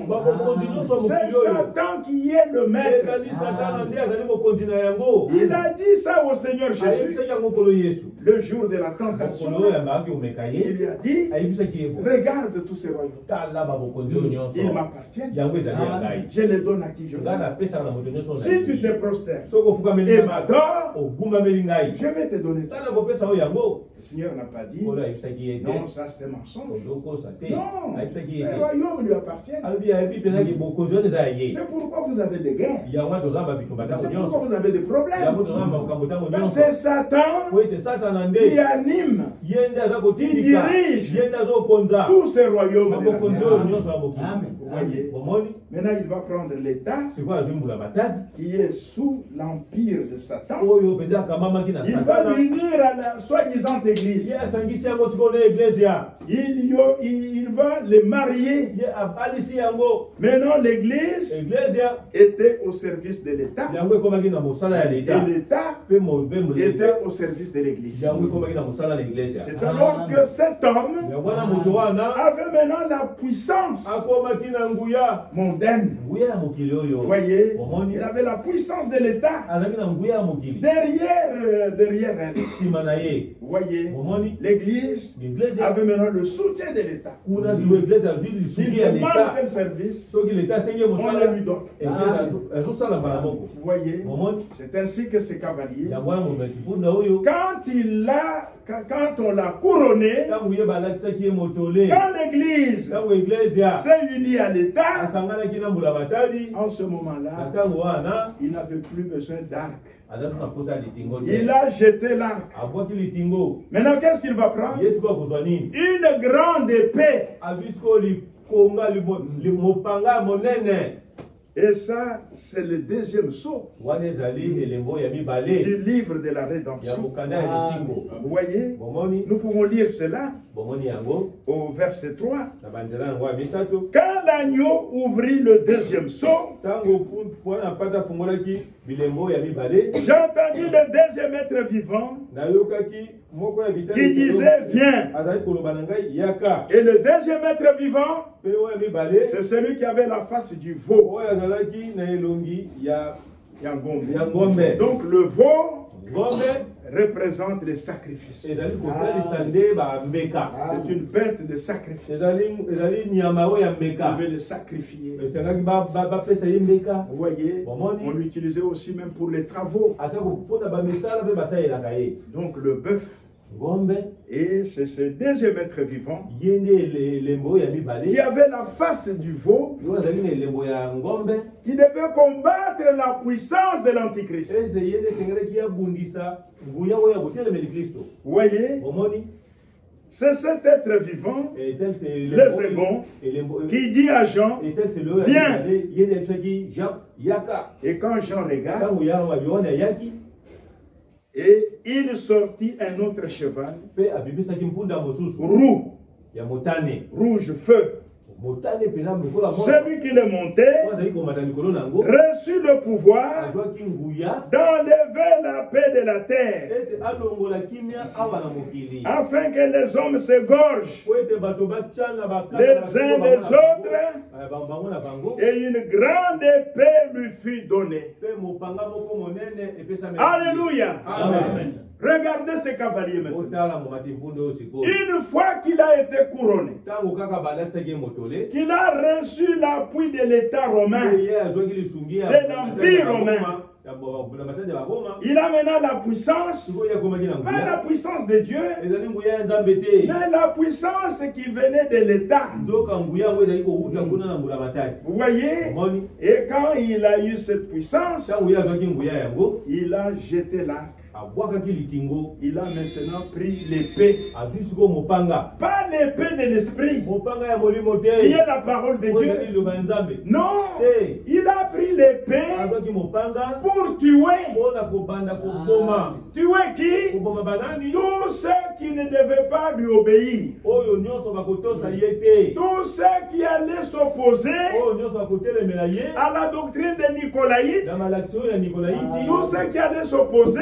C'est Satan qui est le maître. Il a dit ça au Seigneur Jésus le jour de la tentation. Il lui a dit, regarde tous ces royaumes. Ils m'appartiennent. Je les donne à qui je veux. Si tu te prostères et m'adores, je vais te donner tout. Le Seigneur n'a pas dit, non, ça c'est un mensonge. Non, ces royaumes lui appartiennent. C'est pourquoi vous avez des guerres. C'est pourquoi vous avez des problèmes. C'est Satan qui anime, qui dirige tous ces royaumes. Vous voyez? Maintenant, il va prendre l'État qui est sous l'empire de Satan. Il va l'unir à la soi-disant église. Il va les marier. Maintenant, l'église était au service de l'État. Et l'État était au service de l'église. C'est alors que cet homme avait maintenant la puissance mondaine. Vous voyez, il avait la puissance de l'État derrière elle. Vous voyez, l'église avait maintenant le soutien de l'État. S'il demande quel service, on le lui donne. Vous voyez, c'est ainsi que ce cavalier, quand on l'a couronné, quand l'église s'est unie à l'État, en ce moment-là, il n'avait plus besoin d'arc. Il a jeté l'arc. Maintenant, qu'est-ce qu'il va prendre? Une grande épée. Et ça, c'est le deuxième sceau du livre de la rédemption. Vous voyez, nous pouvons lire cela au verset 3. Quand l'agneau ouvrit le deuxième sceau, j'ai entendu le deuxième être vivant qui disait viens. Et le deuxième être vivant, c'est celui qui avait la face du veau. Donc le veau représente les sacrifices. C'est une bête de sacrifice. Vous pouvez le sacrifier. Vous voyez, on l'utilisait aussi même pour les travaux. Donc le bœuf. Et c'est ce deuxième être vivant qui avait la face du veau qui devait combattre la puissance de l'Antichrist. Vous voyez, c'est cet être vivant, le second, qui dit à Jean, viens. Et quand Jean regarde, et il sortit un autre cheval, roux, rouge feu. Celui qui le montait reçut le pouvoir d'enlever la paix de la terre, afin que les hommes s'égorgent les uns des autres, et une grande épée lui fut donnée. Alléluia. Amen. Regardez ce cavalier maintenant. Une fois qu'il a été couronné, qu'il a reçu l'appui de l'État romain, de l'Empire romain, il a maintenant la puissance, pas la puissance de Dieu, mais la puissance qui venait de l'État. Vous voyez, et quand il a eu cette puissance, il a jeté l'arc. Il a maintenant pris l'épée. Pas l'épée de l'esprit, qui est la parole de Dieu. Non, il a pris l'épée pour tuer. Tuer qui? Tous ceux qui ne devaient pas lui obéir. Tous ceux qui allaient s'opposer à la doctrine des Nicolaïtes. Tous ceux qui allaient s'opposer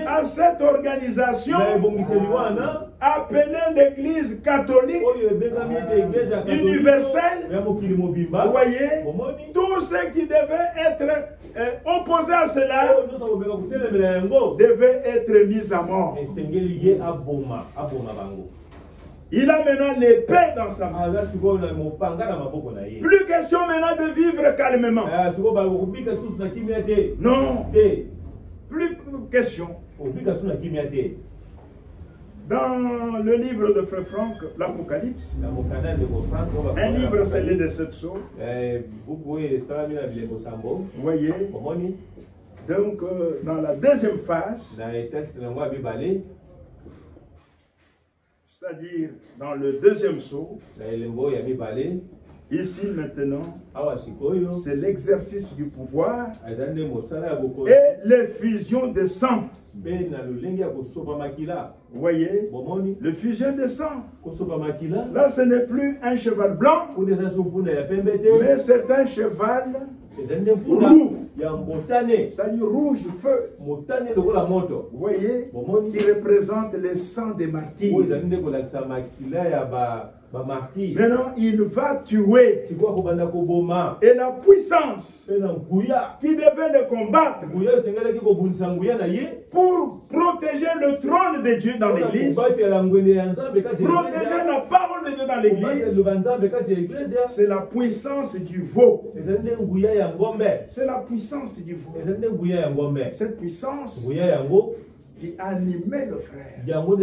à cette organisation appelée l'Église catholique universelle. Vous voyez, tous ceux qui devaient être opposés à cela devaient être mis à mort. Il a maintenant l'épée dans sa main. Plus question maintenant de vivre calmement. Non. Plus question. Dans le livre de Frère Franck, l'Apocalypse, un livre scellé de 7 sceaux. Vous voyez, donc dans la deuxième phase, c'est-à-dire dans le deuxième sceau, ici maintenant, c'est l'exercice du pouvoir et l'effusion de sang. Vous voyez, le fusion de sang. Là, ce n'est plus un cheval blanc, mais c'est un cheval roux. C'est-à-dire rouge feu. Vous voyez, qui représente le sang des martyrs. Maintenant, il va tuer. Et la puissance qui devait le combattre pour protéger le trône de Dieu dans l'église, protéger la parole de Dieu dans l'église, c'est la puissance du veau. C'est la puissance du veau. Cette puissance qui animait le frère devant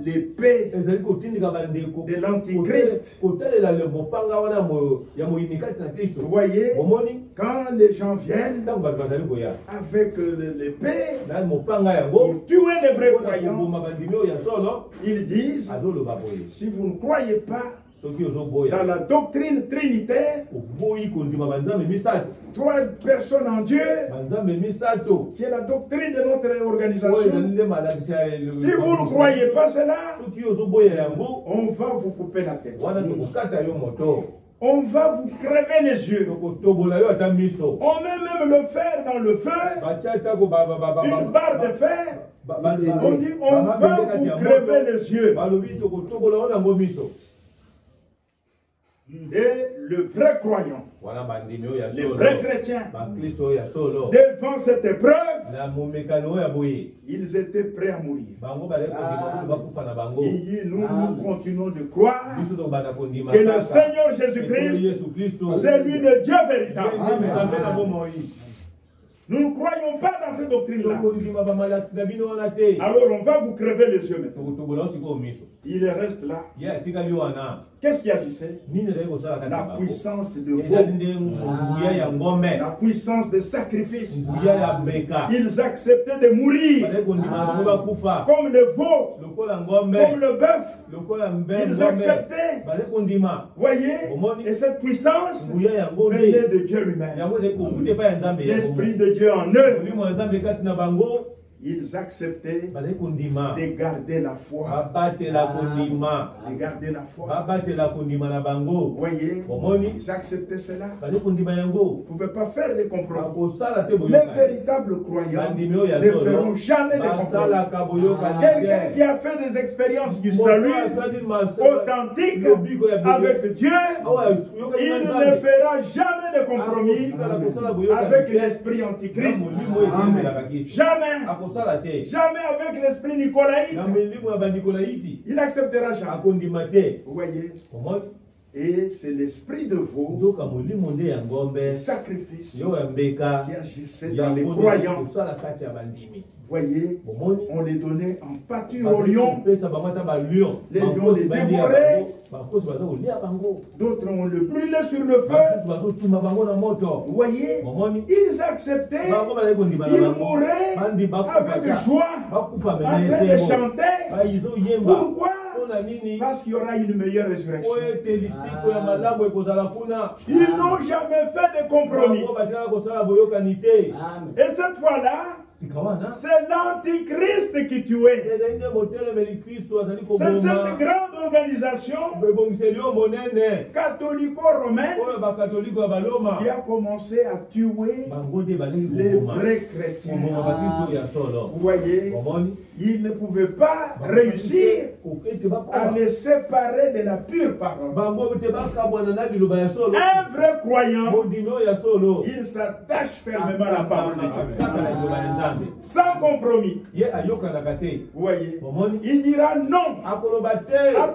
l'épée de l'Antichrist. Vous voyez, Quand les gens viennent avec l'épée pour tuer les vrais croyants, ils disent, si vous ne croyez pas dans la doctrine trinitaire, 3 personnes en Dieu, qui est la doctrine de notre organisation, si vous ne croyez pas cela, on va vous couper la tête. On va vous crever les yeux. On met même le fer dans le feu, une barre de fer. On dit, on va vous crever les yeux. Et le vrai croyant, les vrais chrétiens, devant cette épreuve, ils étaient prêts à mourir. Et nous continuons de croire que le Seigneur Jésus-Christ, c'est lui le Dieu véritable. Amen. Nous ne croyons pas dans cette doctrine-là. Alors on va vous crever les yeux maintenant. Il reste là. Qu'est-ce qui agissait? La puissance de veau. La puissance de sacrifice. Ils acceptaient de mourir. Comme le veau. Comme le bœuf. Ils acceptaient. Voyez? Et cette puissance venait de Dieu lui-même. L'Esprit de Dieu en eux. Ils acceptaient de garder la foi. De garder la foi. Vous voyez, ils acceptaient cela. Vous ne pouvez pas faire des compromis. Les véritables croyants ne feront jamais des compromis. Quelqu'un qui a fait des expériences du salut authentique avec Dieu, il ne fera jamais de compromis avec l'esprit antichrist. Jamais. Jamais avec l'esprit nicolaïte. Il n'acceptera jamais. Vous voyez? Et c'est l'esprit de veau, le sacrifice qui agissait dans les croyants. Vous voyez, on les donnait en pâture aux lions. Les lions les dévoraient. D'autres, on le brûlait sur le feu. Vous voyez, ils acceptaient. Ils mouraient avec joie, en train de chanter. Pourquoi? Parce qu'il y aura une meilleure résurrection. Ils n'ont jamais fait de compromis. Et cette fois-là, c'est l'antichrist qui tuait. C'est cette grande organisation catholico-romaine qui a commencé à tuer les vrais chrétiens. Vous voyez, ils ne pouvaient pas réussir à les séparer de la pure parole. Un vrai croyant, il s'attache fermement à la parole de Dieu. Sans compromis. Vous voyez, il dira non à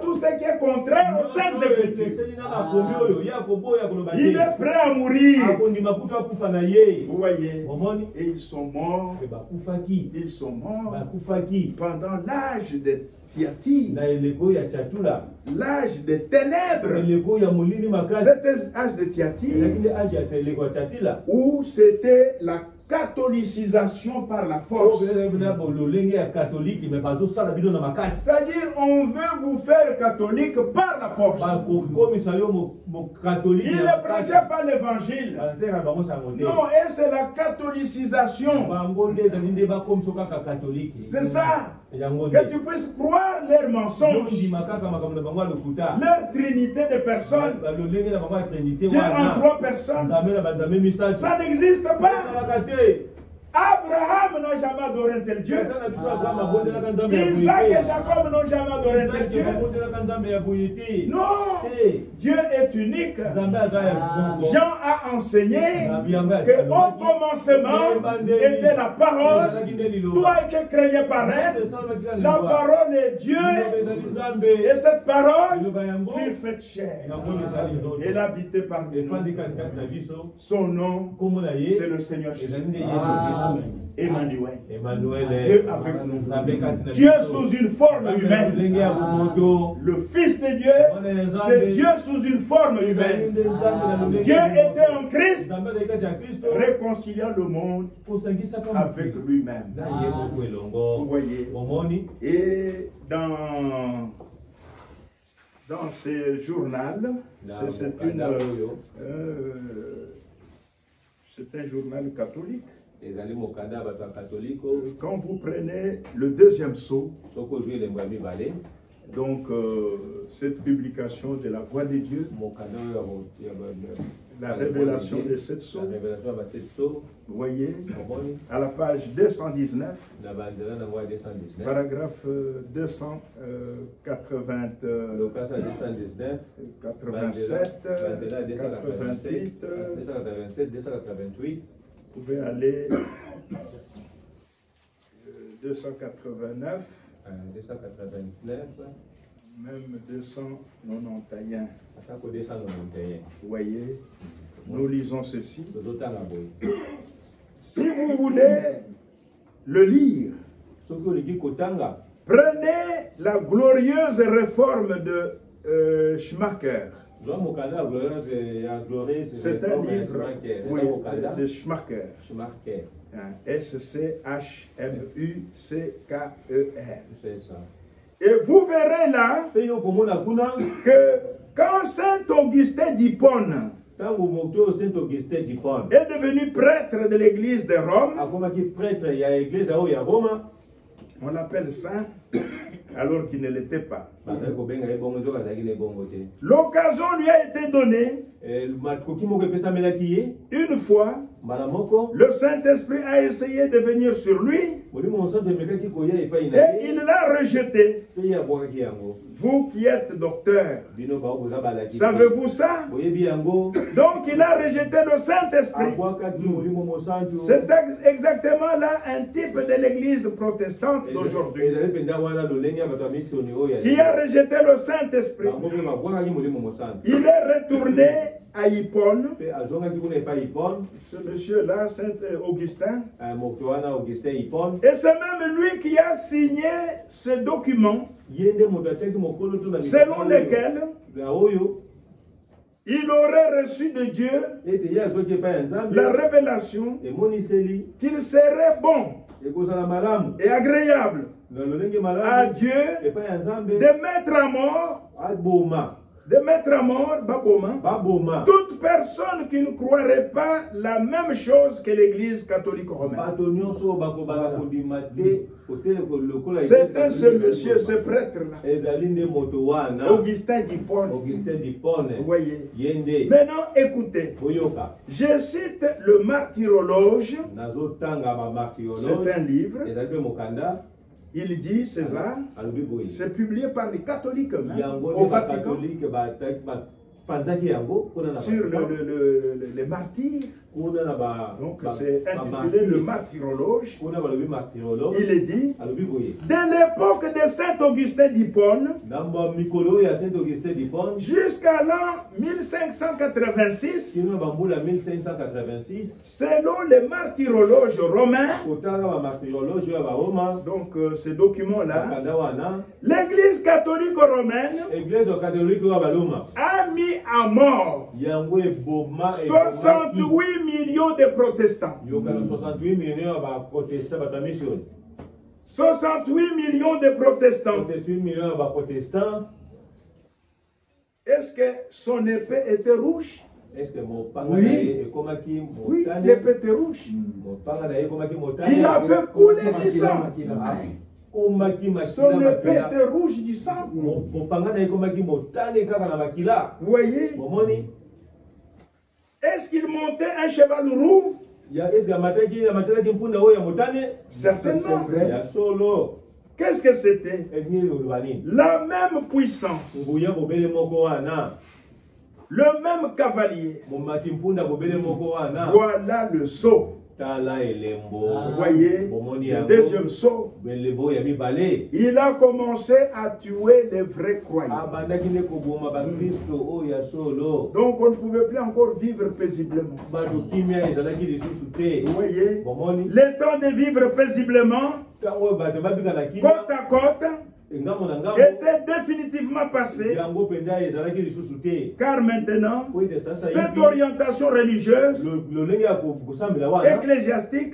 tout ce qui est contraire aux saintes écritures. Il est prêt à mourir. Vous voyez, et ils sont morts. Ils sont morts pendant l'âge de Thyatire, l'âge des ténèbres. C'était l'âge de Thyatire où c'était la catholicisation par la force. C'est-à-dire, on veut vous faire catholique par la force. Il ne prêchait pas l'évangile. Non, et c'est la catholicisation. C'est ça. Que tu puisses croire leurs mensonges, leur trinité de personnes. Dieu en 3 personnes. Ça n'existe pas. Abraham n'a jamais adoré un tel Dieu. Isaac et Jacob n'ont jamais adoré un tel Dieu. Non, Dieu est unique. Jean a enseigné qu'au commencement était la parole. Toi qui croyais par elle, la parole est Dieu. Et cette parole fut faite chair. Elle habitait parmi nous. Son nom, c'est le Seigneur Jésus. Emmanuel. Dieu avec nous. Dieu sous une forme humaine. Le Fils de Dieu, c'est Dieu sous une forme humaine. Dieu était en Christ, réconciliant le monde avec lui-même. Vous voyez. Et dans ce journal, c'est un journal catholique. Quand vous prenez le deuxième sceau, donc cette publication de la voix de Dieu, la révélation de cette sceau, vous voyez, à la page 219, paragraphe 287, 288, vous pouvez aller 289, même 291. Vous voyez, nous lisons ceci. Si vous voulez le lire, prenez la glorieuse réforme de Schumacher. C'est un livre de Schumacher. S-C-H-M-U-C-K-E-R. Et vous verrez là que quand Saint Augustin d'Hippone est devenu prêtre de l'église de Rome, on l'appelle saint alors qu'il ne l'était pas. L'occasion lui a été donnée. Une fois, le Saint-Esprit a essayé de venir sur lui et il l'a rejeté. Vous qui êtes docteur, savez-vous ça? Donc il a rejeté le Saint-Esprit. C'est exactement là un type de l'église protestante d'aujourd'hui qui a rejeté le Saint-Esprit. Il est retourné à Hippone. Ce monsieur-là, Saint Augustin. Et c'est même lui qui a signé ce document selon lequel il aurait reçu de Dieu la révélation qu'il serait bon et agréable à Dieu de mettre à mort Baboma, toute personne qui ne croirait pas la même chose que l'église catholique romaine. C'était ce monsieur, ce prêtre-là, Augustin d'Hippone. Vous voyez. Maintenant, écoutez. Je cite le Martyrologe. C'est un livre. Il dit, César, c'est publié par les catholiques au Vatican sur les martyrs. Donc c'est intitulé le Martyrologe. Il est dit, dès l'époque de Saint Augustin d'Hippone jusqu'à l'an 1586, selon les martyrologes romains, donc ce document-là, l'église catholique romaine a mis à mort 68 millions de protestants. 68 millions de protestants. Est-ce que son épée était rouge? Oui, l'épée était rouge. Il a fait couler du sang. Son épée était rouge du sang. Vous voyez? Est-ce qu'il montait un cheval roux? Certainement. Qu'est-ce que c'était? La même puissance. Le même cavalier. Voilà le sceau. Vous voyez, le deuxième saut, il a commencé à tuer les vrais croyants. Donc on ne pouvait plus encore vivre paisiblement. Vous voyez, le temps de vivre paisiblement, côte à côte, était définitivement passé, car maintenant cette orientation religieuse ecclésiastique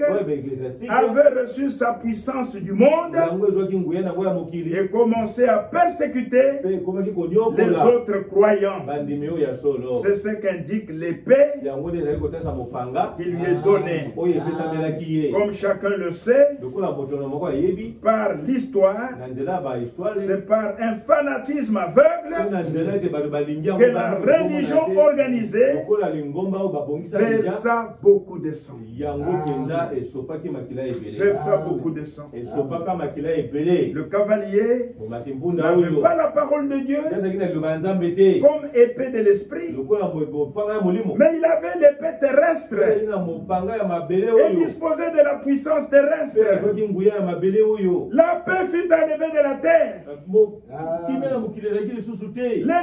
avait reçu sa puissance du monde et commençait à persécuter les autres croyants. C'est ce qu'indique l'épée qui lui est donnée. Comme chacun le sait, par l'histoire, c'est par un fanatisme aveugle que la religion organisée versa beaucoup de sang. Versa beaucoup de sang. Le cavalier n'avait pas la parole de Dieu comme épée de l'esprit, mais il avait l'épée terrestre et disposait de la puissance terrestre. La paix fut enlevée de la terre. Les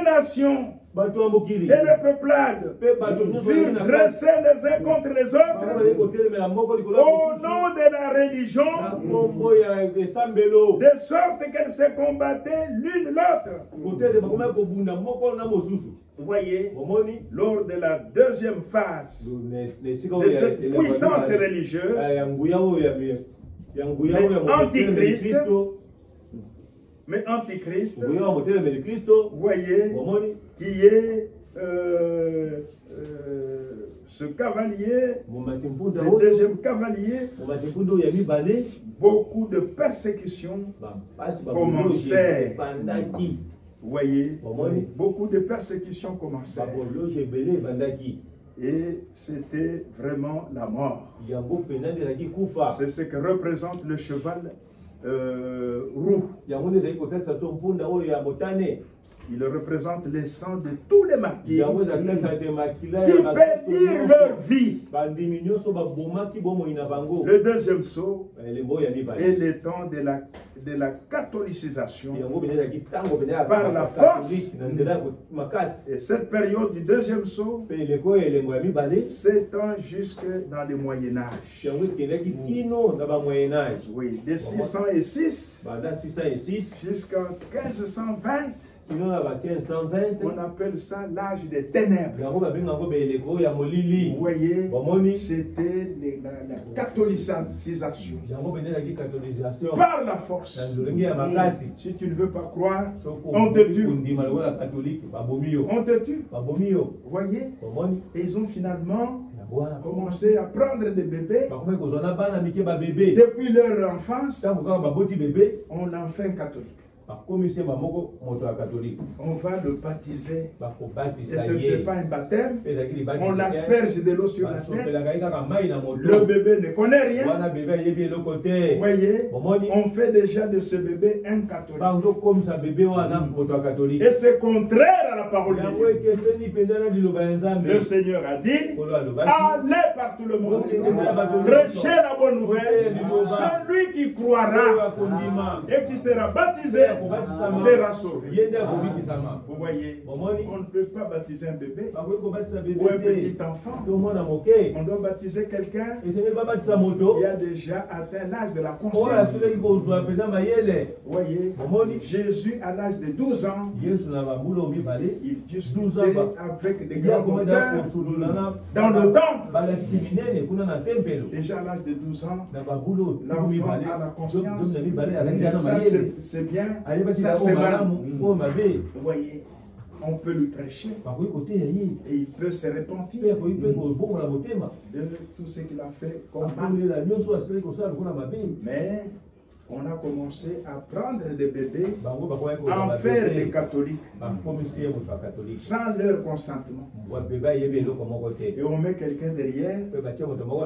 nations et les peuplades furent dressés les uns contre les autres au nom de la religion, de sorte qu'elles se combattaient l'une l'autre. Vous voyez, lors de la deuxième phase de cette puissance religieuse, Antichrist, vous voyez, qui est ce cavalier, le deuxième cavalier, beaucoup de persécutions commencèrent. Vous voyez, beaucoup de persécutions commencèrent. Et c'était vraiment la mort. C'est ce que représente le cheval roux. Il représente les sangs de tous les martyrs qui perdirent leur vie. Le deuxième saut est le temps de la catholicisation par la force. Et cette période du deuxième saut s'étend jusque dans le Moyen-Âge. Oui, de 606 jusqu'en 1520. On appelle ça l'âge des ténèbres. Vous voyez, c'était la catholicisation par la force. Si tu ne veux pas croire, on te tue. On te tue. Vous voyez, et ils ont finalement commencé à prendre des bébés. Depuis leur enfance, on en fait un catholique. On va le baptiser. Et ce n'était pas un baptême. On l'asperge de l'eau sur la tête. Le bébé ne connaît rien. Vous voyez, on fait déjà de ce bébé un catholique. Et c'est contraire à la parole de Dieu. Le Seigneur a dit, allez par tout le monde, prêchez la bonne nouvelle. Celui qui croira et qui sera baptisé sera sauvé. Vous voyez, on ne peut pas baptiser un bébé ou un petit enfant. On doit baptiser quelqu'un qui a déjà atteint l'âge de la conscience. Vous voyez, Jésus à l'âge de 12 ans, il discutait avec des grands docteurs dans le temple. Déjà à l'âge de 12 ans, l'enfant a la conscience. Ça c'est bien. Ça c'est mal. Vous voyez, on peut lui prêcher et il peut se repentir de tout ce qu'il a fait comme mal. Mais on a commencé à prendre des bébés, à en faire des catholiques sans leur consentement. Et on met quelqu'un derrière,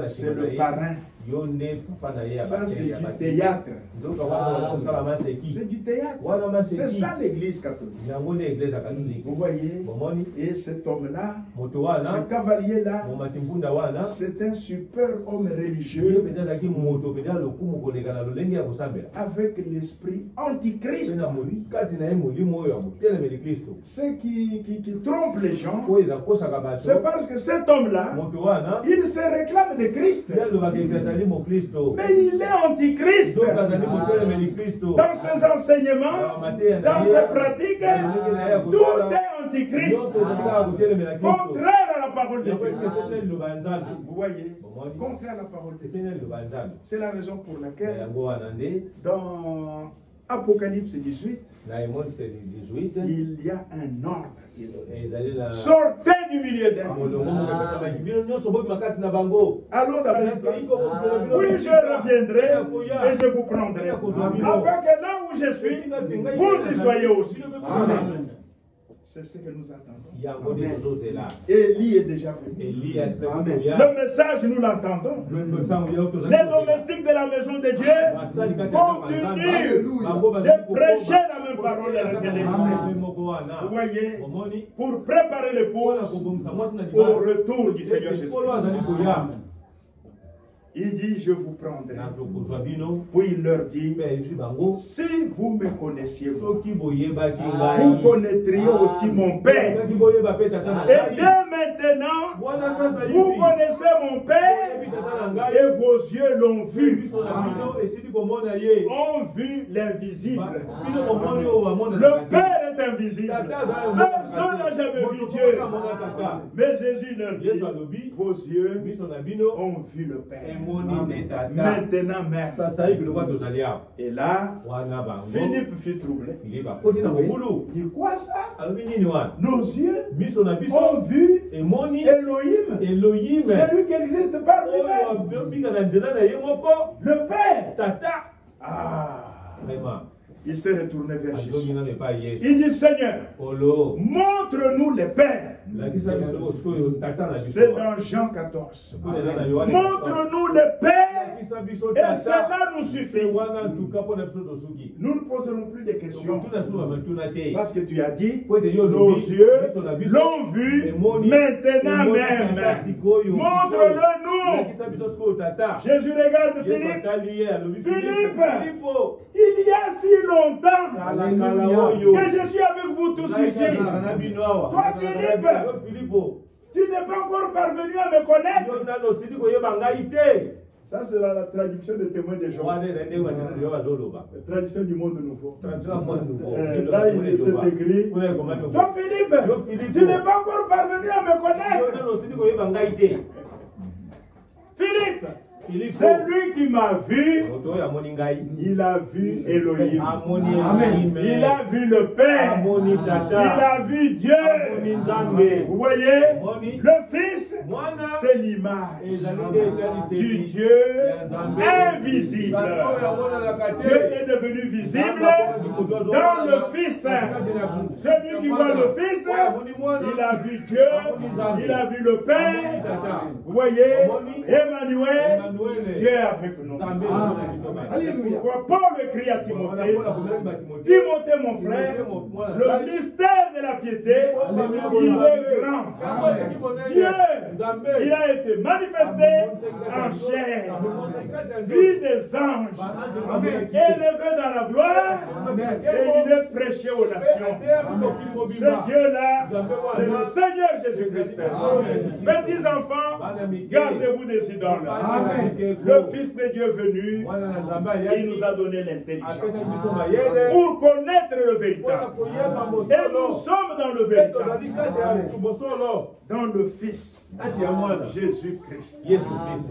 c'est le parrain. Ça, c'est du théâtre. C'est du théâtre. C'est ça l'église catholique. Vous voyez, et cet homme-là, ce cavalier-là, c'est un super homme religieux avec l'esprit antichrist. Ce qui trompe les gens, c'est parce que cet homme-là, il se réclame de Christ. Mais il est antichrist. Dans ses enseignements, dans ses pratiques, tout est antichrist. Contraire à la parole de Dieu. Vous voyez, contraire à la parole de Dieu. C'est la raison pour laquelle dans Apocalypse 18, il y a un ordre. Sortez du milieu d'elle. Allons dans une place. Oui, je reviendrai et je vous prendrai. Afin que là où je suis, vous y soyez aussi. Amen. C'est ce que nous attendons. Élie est déjà venu. Le message, nous l'entendons. Les domestiques de la maison de Dieu continuent de prêcher la même parole avec l'église. Vous voyez, pour préparer l'épouse au retour du Seigneur Jésus. Il dit, je vous prendrai. Puis il leur dit, si vous me connaissiez, vous connaîtriez aussi mon Père. Et dès maintenant, vous connaissez mon Père et vos yeux l'ont vu. Ont vu l'invisible. Le Père est invisible. Personne n'a jamais vu Dieu. Mais Jésus leur dit, vos yeux ont vu le Père. Maintenant même. Et là, Philippe fut troublé. Il dit quoi ça? Nos yeux ont vu Elohim. C'est lui qui existe par lui-même. Le Père. Ah. Il s'est retourné vers Jésus. Il dit, Seigneur, montre-nous les pères. C'est dans Jean 14. Montre-nous les pères et cela nous suffit. Nous ne poserons plus de questions parce que tu as dit, nos yeux l'ont vu maintenant même. Montre-le nous. Jésus regarde Philippe. Philippe, il y a si longtemps que je suis avec vous tous ici. Toi, Philippe, tu n'es pas encore parvenu à me connaître. Ça, c'est la traduction des témoins de Jéhovah. La traduction du monde nouveau. Là, il s'est écrit. Toi, Philippe, tu n'es pas encore parvenu à me connaître. Philippe, c'est lui qui m'a vu. Il a vu Elohim. Il a vu le Père. Il a vu Dieu. Vous voyez, le Fils, c'est l'image du Dieu invisible. Dieu est devenu visible dans le Fils. Celui qui voit le Fils, il a vu Dieu, il a vu le Père. Vous voyez, Emmanuel, Dieu est avec nous. Pourquoi Paul écrit à Timothée, Timothée mon frère, le mystère de la piété, il est grand. Dieu, il a été manifesté en chair, vu des anges, élevé dans la gloire, et il est prêché aux nations. Ce Dieu-là, c'est le Seigneur Jésus-Christ. Petits enfants, gardez-vous des idoles. Le Fils de Dieu venu, il nous a donné l'intelligence pour connaître le véritable. Et nous sommes dans le véritable. Dans le Fils, Jésus-Christ.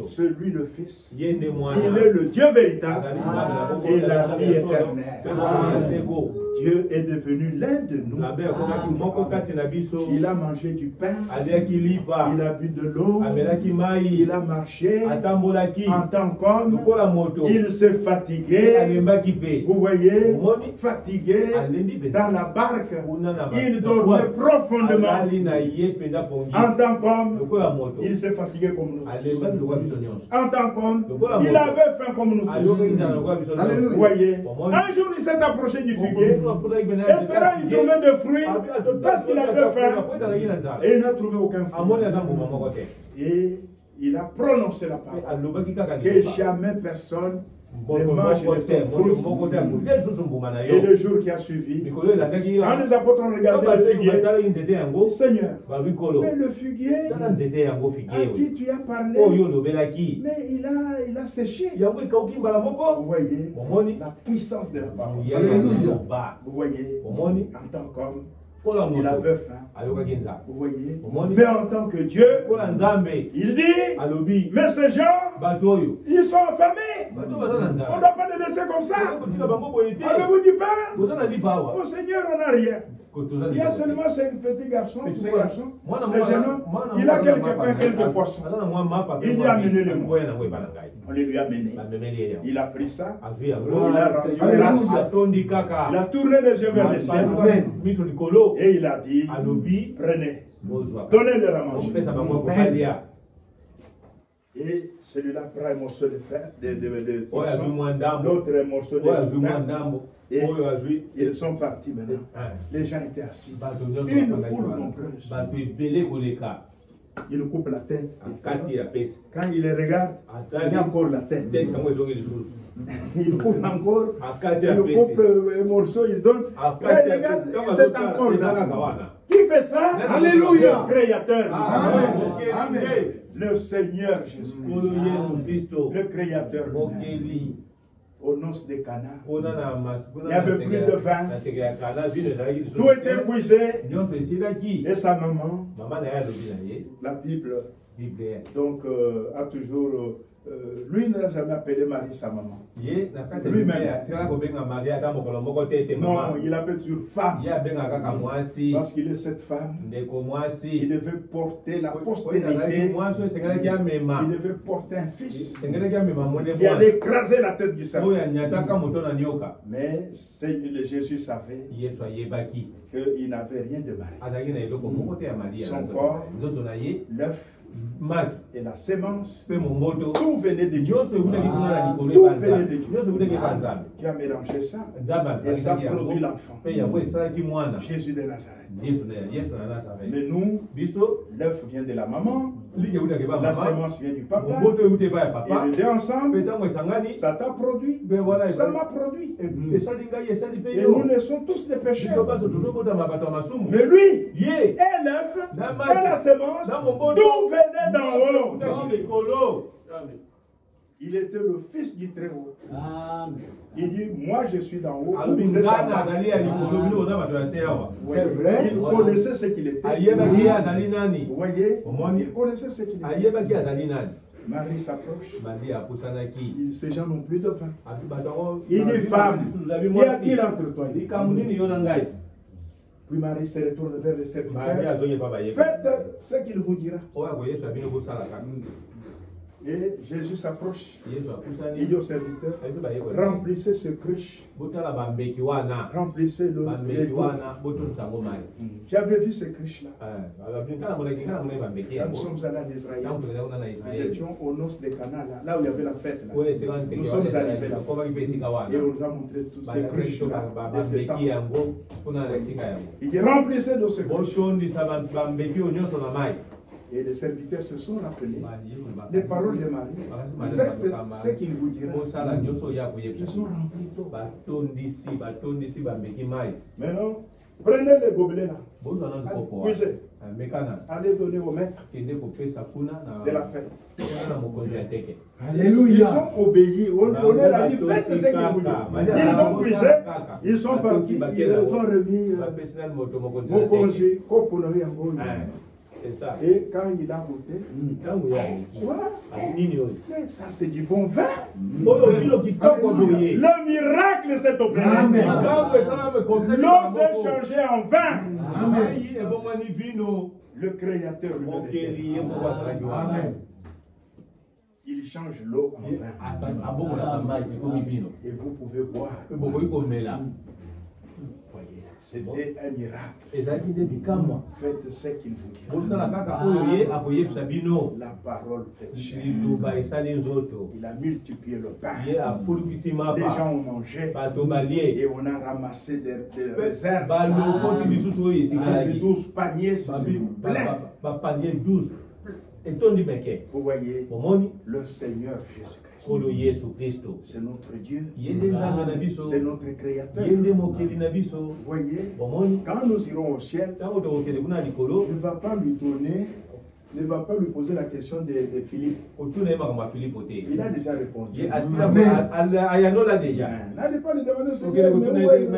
Celui le Fils. Il est le Dieu véritable et la vie éternelle. Dieu est devenu l'un de nous. Il a mangé du pain. Il a bu de l'eau. Il a marché. En tant qu'homme, il s'est fatigué. Vous voyez, fatigué dans la barque. Il dormait profondément. En tant qu'homme, il s'est fatigué comme nous. En tant qu'homme, il avait faim comme nous tous. Vous voyez, un jour il s'est approché du figuier, espérant y trouver des fruits, parce qu'il avait faim, et il n'a trouvé aucun fruit. Et il a prononcé la parole, que jamais personne ne mange de ton fruit. Et le jour qui a suivi, quand les apôtres ont regardé le figuier, Seigneur, mais le figuier à qui tu as parlé, mais il a séché. Vous voyez la puissance de la parole. Alléluia. Vous voyez, en tant qu'homme, il avait faim. Vous voyez, mais en tant que Dieu, il dit, mais ces gens, ils sont affamés. On ne doit pas les laisser comme ça. Avez-vous du pain? Au Seigneur, on n'a rien. Il y a seulement 5 petits garçons, ces garçons, ces jeunes hommes. Il a quelques pains, quelques poissons. Il dit amenez-les-moi. On les lui a amenés. Il a pris ça. Il a rendu grâce. Il a tourné les yeux vers le ciel. Et il a dit, prenez, donnez-leur à manger. Et celui-là prend un morceau de pain, de poisson, l'autre un morceau de pain. Et ils sont partis maintenant. Les gens étaient assis. Une foule nombreuse. Il coupe la tête. Quand il les regarde, il y a encore la tête. Il coupe encore. Il coupe un morceau, il donne. Quand il regarde, c'est encore là. Qui fait ça? Alléluia. Le Créateur. Amen. Le Seigneur Jésus. Le Créateur. Aux noces de Cana. Il n'y avait plus de vin. Tout était épuisé. Et sa maman, la Bible, donc, a toujours... lui n'a jamais appelé Marie sa maman. Lui-même. Non, il appelle toujours femme. Parce qu'il est cette femme. Il devait porter la postérité. Il devait porter un fils. Il allait écraser la tête du serpent. Mais Jésus savait qu'il n'avait rien de marié. Son corps, l'œuf, et la sémence, tout venait de Dieu. Tout venait de Dieu. Qui a mélangé ça. Et ça produit l'enfant. Jésus de Nazareth. Mais nous, l'œuf vient de la maman. La sémence vient du papa. Et les deux ensemble, ça t'a produit. Ça m'a produit. Et nous ne sommes tous des pécheurs. Mais lui, et l'œuf, et la sémence, tout venait d'en haut. Il était le fils du Très-Haut. Il dit, moi je suis d'en haut. Vous êtes d'en bas. C'est vrai. Il connaissait ce qu'il était. Vous voyez, il connaissait ce qu'il était. Marie s'approche. Ces gens n'ont plus de faim. Il dit, femme, qu'y a-t-il entre toi? Puis Marie se retourne vers le serviteur. Faites ce qu'il vous dira. Et Jésus s'approche. Il dit au serviteur, remplissez ce cruche. Remplissez-le. J'avais vu ce cruche-là. Nous sommes allés en Israël. Nous étions aux noces de Cana, là où il y avait la fête. Là. Nous sommes arrivés là. Et on nous a montré tous ces cruches-là. Il dit, remplissez de ce cruche. Et les serviteurs se sont rappelés les paroles de Marie. Faites ce qu'il vous dira. Ils sont remplis d'eau. Maintenant, prenez les gobelets là. Puisez. Allez donner au maître de la fête. Alléluia. Ils ont obéi. On leur a dit, faites ce qu'il vous dit. Ils ont puisé. Ils sont partis. Ils ont remis. C'est ça. Et quand il a goûté, ça c'est du bon vin. Le miracle s'est opéré. L'eau s'est changée en vin. Le Créateur lui Amen. Il change l'eau en vin. Et vous pouvez boire. Voyez, c'était un miracle. Faites ce qu'il vous dit. La parole fait chair. Il a multiplié le pain. Les gens ont mangé. Et on a ramassé des réserves. C'est 12 paniers, c'est plein. Vous voyez, le Seigneur Jésus-Christ, c'est notre Dieu, c'est notre Créateur. Vous voyez, quand nous irons au ciel, ne va pas lui donner, ne va pas lui poser la question de Philippe. Il a déjà répondu. N'allez pas lui demander ce que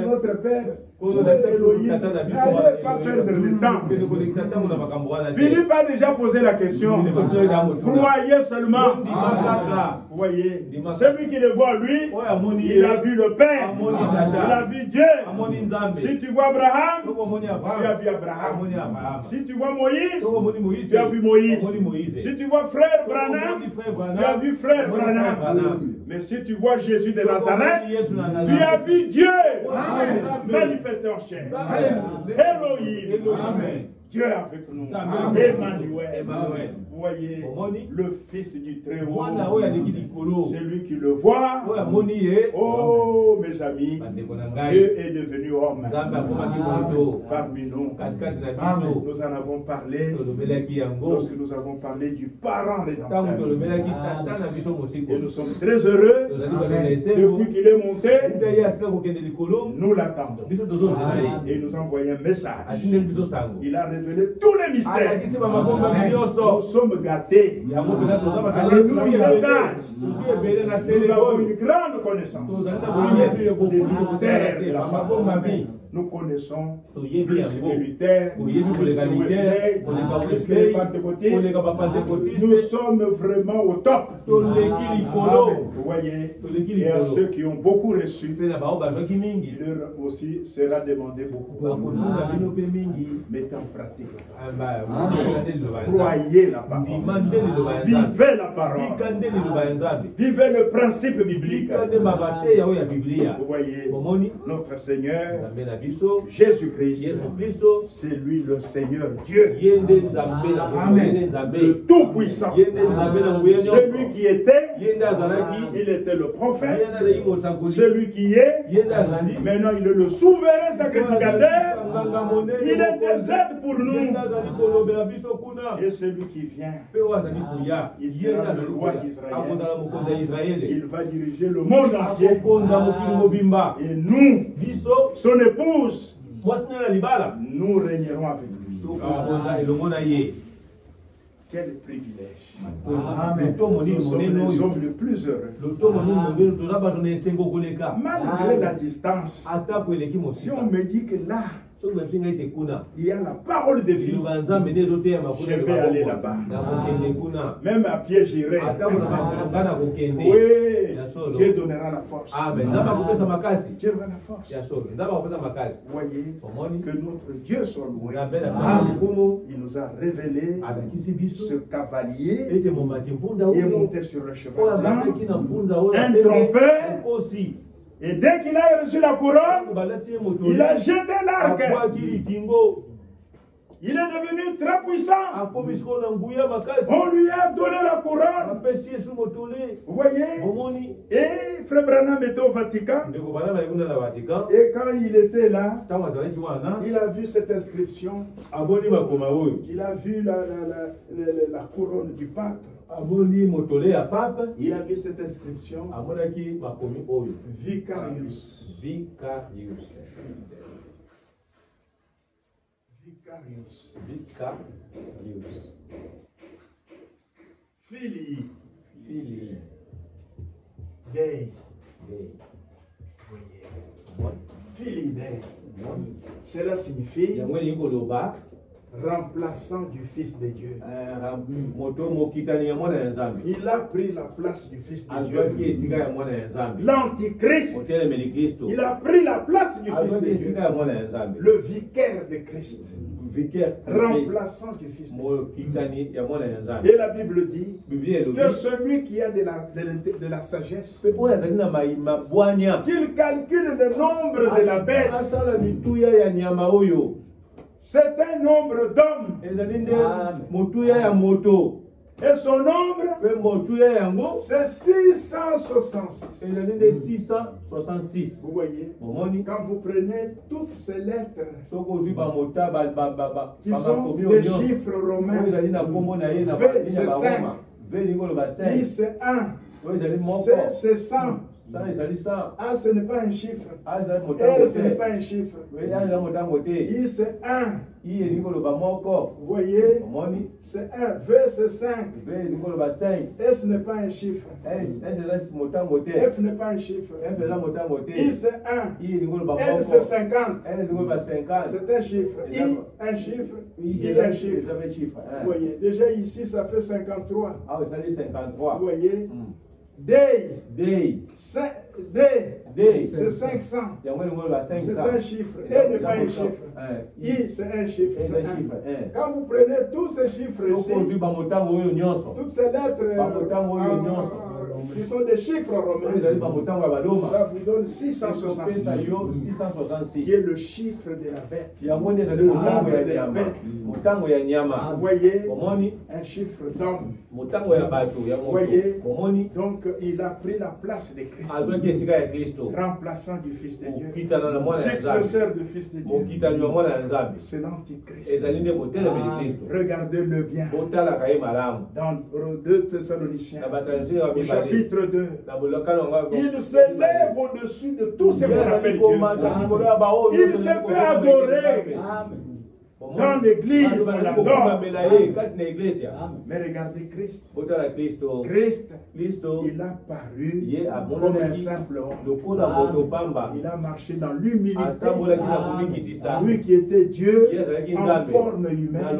notre Père. N'allez pas perdre le temps. Philippe a déjà posé la question. Croyez seulement. Vous voyez, celui qui le voit, lui, il a vu le Père. Il a vu Dieu. Si tu vois Abraham, tu as vu Abraham. Si tu vois Moïse, tu as vu Moïse. Si tu vois frère Branham, tu as vu frère Branham. Mais si tu vois Jésus de Nazareth, tu as vu Dieu manifesté en chair. Elohim. Dieu est avec nous. Emmanuel. Vous voyez, le Fils du Très-Haut, c'est lui qui le voit. Oh, mes amis, Dieu est devenu homme parmi nous. Nous en avons parlé lorsque nous avons parlé du parent rédempteur. Et nous sommes très heureux. Depuis qu'il est monté, nous l'attendons. Et il nous a envoyé un message. Il a révélé tous les mystères. Nous sommes gâtés. Alléluia. Nous avons une grande connaissance des mystères de la parole. Nous connaissons plus que Luther, plus que Wesley, plus que les pentecôtistes. Nous sommes vraiment au top. Vous voyez, et à ceux qui ont beaucoup reçu, il leur aussi sera demandé beaucoup. Mettez en pratique la parole. Croyez la parole. Vivez la parole. Vivez le principe biblique. Vous voyez, notre Seigneur Jésus-Christ, c'est lui le Seigneur Dieu. Amen. Le Tout-Puissant. Celui qui était, il était le prophète. Celui qui est, maintenant il est le souverain sacrificateur. Il intercède pour nous. Et celui qui vient, il sera le roi d'Israël. Il va diriger le monde entier. Et nous, son épouse, nous régnerons avec lui. Quel privilège. Amen. Nous sommes les hommes les plus heureux. Malgré la distance, si on me dit que là, il y a la parole de vie, je vais aller là-bas. Même à pied, j'irai. Oui, Dieu donnera la force. Dieu donnera la force. Vous voyez, que notre Dieu soit loué. Il nous a révélé ce cavalier qui est monté sur le cheval blanc, un trompeur. Et dès qu'il a reçu la couronne, il a jeté l'arc. Il est devenu très puissant. On lui a donné la couronne. Vous voyez? Et Frère Branham était au Vatican. Et quand il était là, il a vu cette inscription. Il a vu la couronne du pape. Il a vu cette inscription. Vicarius. Fili Dei. Fili Dei. Cela signifie remplaçant du Fils de Dieu. Il a pris la place du Fils de Dieu. L'Antichrist, il a pris la place du Fils de Dieu. Le vicaire de Christ, remplaçant du Fils de Dieu. Et la Bible dit que celui qui a de la sagesse, qu'il calcule le nombre de la bête. C'est un nombre d'hommes. Et son nombre, c'est 666. Vous voyez, quand vous prenez toutes ces lettres qui sont des chiffres romains, V c'est 5, I c'est 1, C c'est 100. A ce n'est pas un chiffre. R ce n'est pas un chiffre. I c'est 1. Vous voyez, c'est 1. V c'est 5. S n'est pas un chiffre. F n'est pas un chiffre. I c'est 1. L c'est 50. C'est un chiffre. I un chiffre. I un chiffre. Vous voyez, déjà ici ça fait 53. Vous voyez. Day, c'est 500. C'est un chiffre. E n'est pas un chiffre. I, c'est un chiffre. Quand vous prenez tous ces chiffres ici, toutes ces lettres qui sont des chiffres romains, ça vous donne 666, qui est le chiffre de la bête. Le nombre de la bête. Vous voyez, un chiffre d'homme. Vous voyez, donc il a pris la place de Christ, remplaçant du Fils de Dieu, successeur du Fils de Dieu. C'est l'Antichrist. Regardez-le bien. Dans 2 Thessaloniciens, au chapitre 2, il s'élève au-dessus de tout ce qu'on appelle Dieu. Il se fait adorer. Dans l'église, on l'adore. Mais regardez Christ. Christ, il a paru comme un simple homme. Il a marché dans l'humilité. Lui qui était Dieu en forme humaine,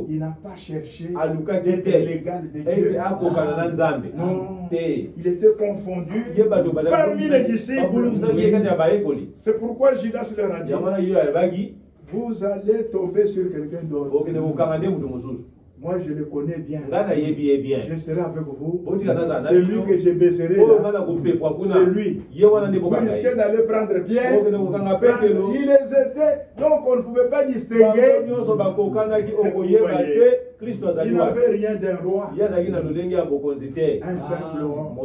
il n'a pas cherché d'être l'égal de Dieu. Non, il était confondu parmi les disciples. C'est pourquoi Judas leur a dit: vous allez tomber sur quelqu'un d'autre. Moi, je le connais bien. Je serai avec vous. C'est lui que je baiserai là. C'est lui. Vous risquez d'aller prendre Pierre. Il les était. Donc, on ne pouvait pas distinguer. Il n'avait rien d'un roi. Un simple homme.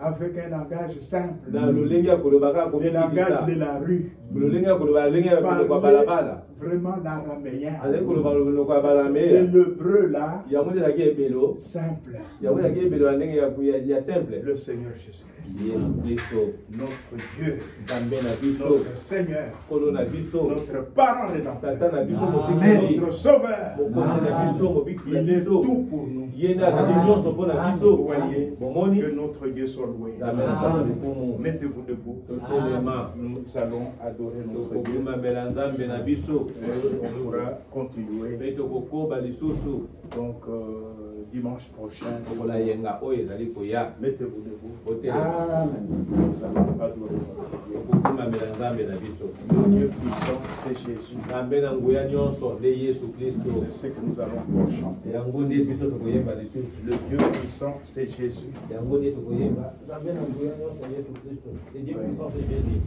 Avec un langage simple. Le langage de la rue. Vraiment l'araméen. C'est l'hébreu là. Simple. Le Seigneur Jésus-Christ. Notre Dieu. Notre Seigneur. Notre parent rédempteur. Notre Sauveur. Il est tout pour nous. Vous voyez, que notre Dieu soit loué. Mettez-vous debout. Nous allons adorer notre Dieu. On pourra continuer. Donc, dimanche prochain, mettez-vous debout. Nous allons adorer notre Dieu. Le Dieu puissant, c'est Jésus. C'est ce que nous allons encore chanter. Le Dieu puissant, c'est Jésus. Le Dieu puissant, c'est Jésus.